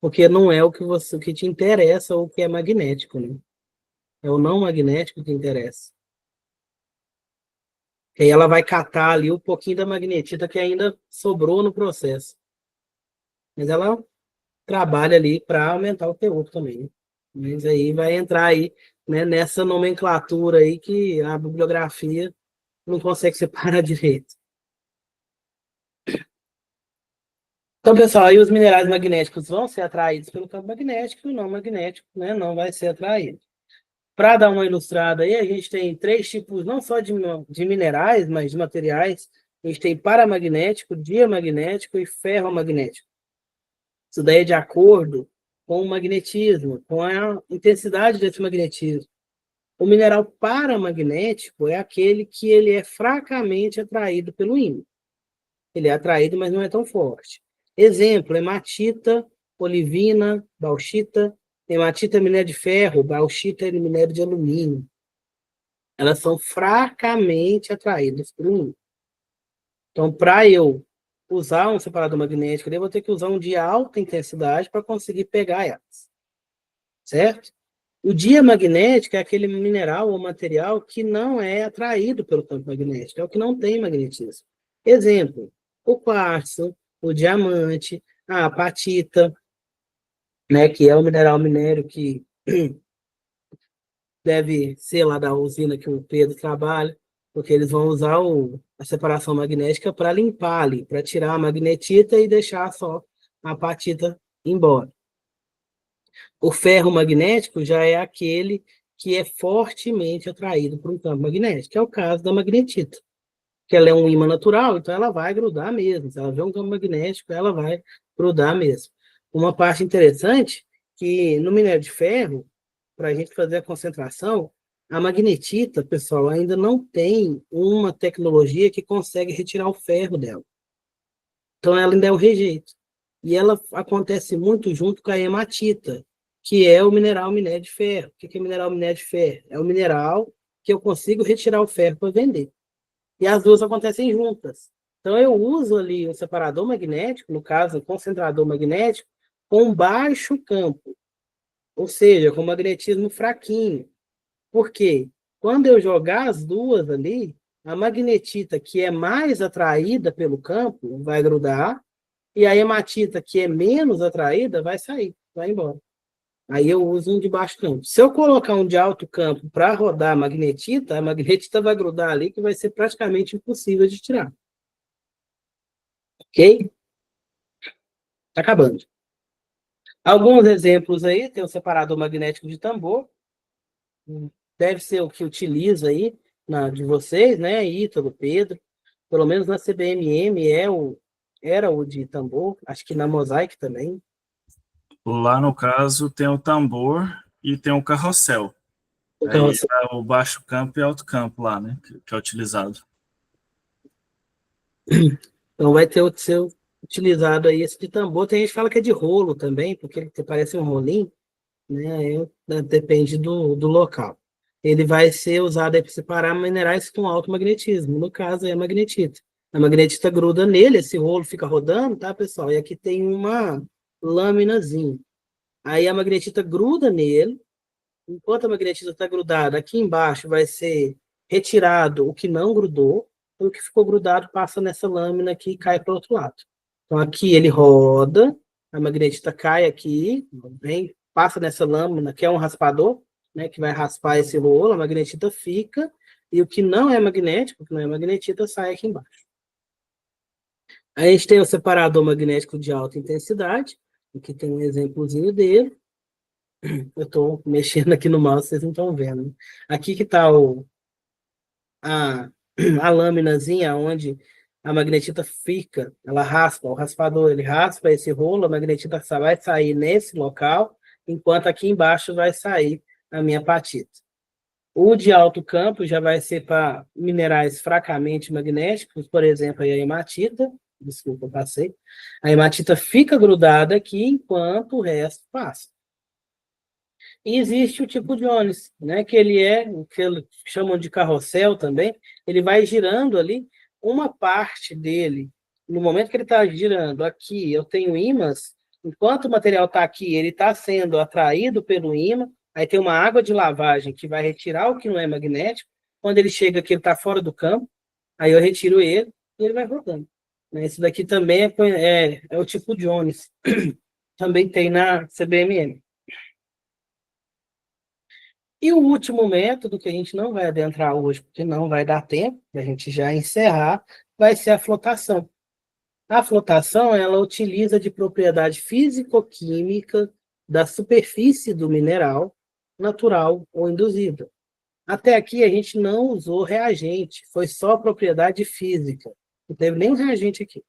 porque não é o que te interessa ou o que é magnético, né? É o não magnético que interessa. E aí ela vai catar ali um pouquinho da magnetita que ainda sobrou no processo. Mas ela trabalha ali para aumentar o teor também, né? Mas aí vai entrar aí, né, nessa nomenclatura aí que a bibliografia não consegue separar direito. Então, pessoal, aí os minerais magnéticos vão ser atraídos pelo campo magnético e o não magnético, né, não vai ser atraído. Para dar uma ilustrada aí, a gente tem 3 tipos, não só de minerais, mas de materiais. A gente tem paramagnético, diamagnético e ferromagnético. Isso daí é de acordo com o magnetismo, com a intensidade desse magnetismo. O mineral paramagnético é aquele que ele é fracamente atraído pelo ímã. Ele é atraído, mas não é tão forte. Exemplo, hematita, olivina, bauxita. Hematita é minério de ferro, bauxita é minério de alumínio. Elas são fracamente atraídas por ímã. Então, para eu usar um separador magnético, eu vou ter que usar um de alta intensidade para conseguir pegar elas. Certo? O diamagnético é aquele mineral ou material que não é atraído pelo campo magnético, é o que não tem magnetismo. Exemplo, o quartzo, o diamante, a apatita, né, que é o minério que deve ser lá da usina que o Pedro trabalha, porque eles vão usar a separação magnética para limpar ali, para tirar a magnetita e deixar só a apatita embora. O ferro magnético já é aquele que é fortemente atraído por um campo magnético, que é o caso da magnetita, que ela é um ímã natural, então ela vai grudar mesmo. Se ela vê um campo magnético, ela vai grudar mesmo. Uma parte interessante que no minério de ferro, para a gente fazer a concentração, a magnetita, pessoal, ainda não tem uma tecnologia que consegue retirar o ferro dela. Então ela ainda é um rejeito. E ela acontece muito junto com a hematita, que é o minério de ferro. O que é mineral minério de ferro? É o mineral que eu consigo retirar o ferro para vender. E as duas acontecem juntas. Então, eu uso ali um separador magnético, no caso, um concentrador magnético, com baixo campo. ou seja, com magnetismo fraquinho. Por quê? Quando eu jogar as duas ali, a magnetita que é mais atraída pelo campo vai grudar, e a hematita que é menos atraída vai sair, vai embora. Aí eu uso um de baixo campo. Se eu colocar um de alto campo para rodar a magnetita vai grudar ali, que vai ser praticamente impossível de tirar. Ok? Tá acabando. Alguns exemplos aí, tem o separador magnético de tambor, deve ser o que utiliza aí de vocês, né, Ítalo, Pedro, pelo menos na CBMM era o de tambor, acho que na Mosaic também. Lá no caso tem o tambor e tem o carrossel. Então, Aí tá o baixo campo e alto campo lá, né? Que é utilizado. então vai ter o seu utilizado aí esse de tambor. Tem gente que fala que é de rolo também, porque ele parece um rolinho, né? Depende do local. Ele vai ser usado para separar minerais com alto magnetismo. No caso, é a magnetita. A magnetita gruda nele, esse rolo fica rodando, tá, pessoal? E aqui tem uma lâminazinha. Aí a magnetita gruda nele. Enquanto a magnetita está grudada, aqui embaixo vai ser retirado o que não grudou, e o que ficou grudado passa nessa lâmina aqui e cai para o outro lado. Então aqui ele roda, a magnetita cai aqui, vem, passa nessa lâmina, que é um raspador, né, que vai raspar esse rolo, a magnetita fica, e o que não é magnético, que não é magnetita, sai aqui embaixo. Aí a gente tem o separador magnético de alta intensidade, aqui tem um exemplozinho dele. Eu estou mexendo aqui no mouse, vocês não estão vendo, né? Aqui que está a lâminazinha onde a magnetita fica, ela raspa, o raspador ele raspa esse rolo, a magnetita vai sair nesse local, enquanto aqui embaixo vai sair a minha apatita. O de alto campo já vai ser para minerais fracamente magnéticos, por exemplo, a hematita, desculpa, eu passei. A hematita fica grudada aqui enquanto o resto passa. E existe o tipo Jones, né, que ele é o que eles chamam de carrossel também, ele vai girando ali, uma parte dele, no momento que ele está girando aqui, eu tenho ímãs, enquanto o material está aqui, ele está sendo atraído pelo ímã, aí tem uma água de lavagem que vai retirar o que não é magnético, quando ele chega aqui, ele está fora do campo, aí eu retiro ele e ele vai rodando. Esse daqui também é o tipo Jones, também tem na CBMM. E o último método, que a gente não vai adentrar hoje, porque não vai dar tempo, a gente já encerrar, vai ser a flotação. A flotação, ela utiliza de propriedade físico-química da superfície do mineral, natural ou induzida. Até aqui a gente não usou reagente, foi só propriedade física. Não teve nenhum reagente aqui.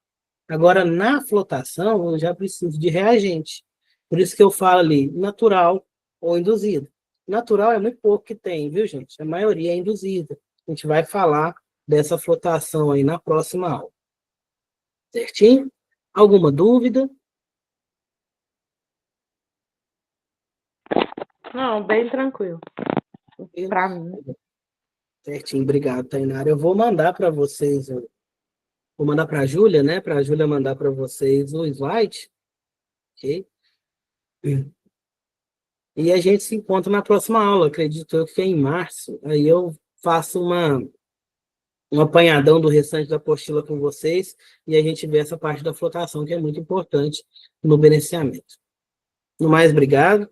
Agora, na flotação, eu já preciso de reagente. Por isso que eu falo ali, natural ou induzido. Natural é muito pouco que tem, viu, gente? A maioria é induzida. A gente vai falar dessa flotação aí na próxima aula. Certinho? Alguma dúvida? Não, bem tranquilo. Para mim. Certinho, obrigado, Tainara. Eu vou mandar para vocês, vou mandar para a Júlia, né? Para a Júlia mandar para vocês o slide, ok? E a gente se encontra na próxima aula, acredito eu que é em março. Aí eu faço um apanhadão do restante da apostila com vocês e a gente vê essa parte da flotação, que é muito importante no beneficiamento. No mais, obrigado.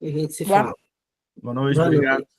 E a gente se fala. Boa noite, Boa obrigado. noite.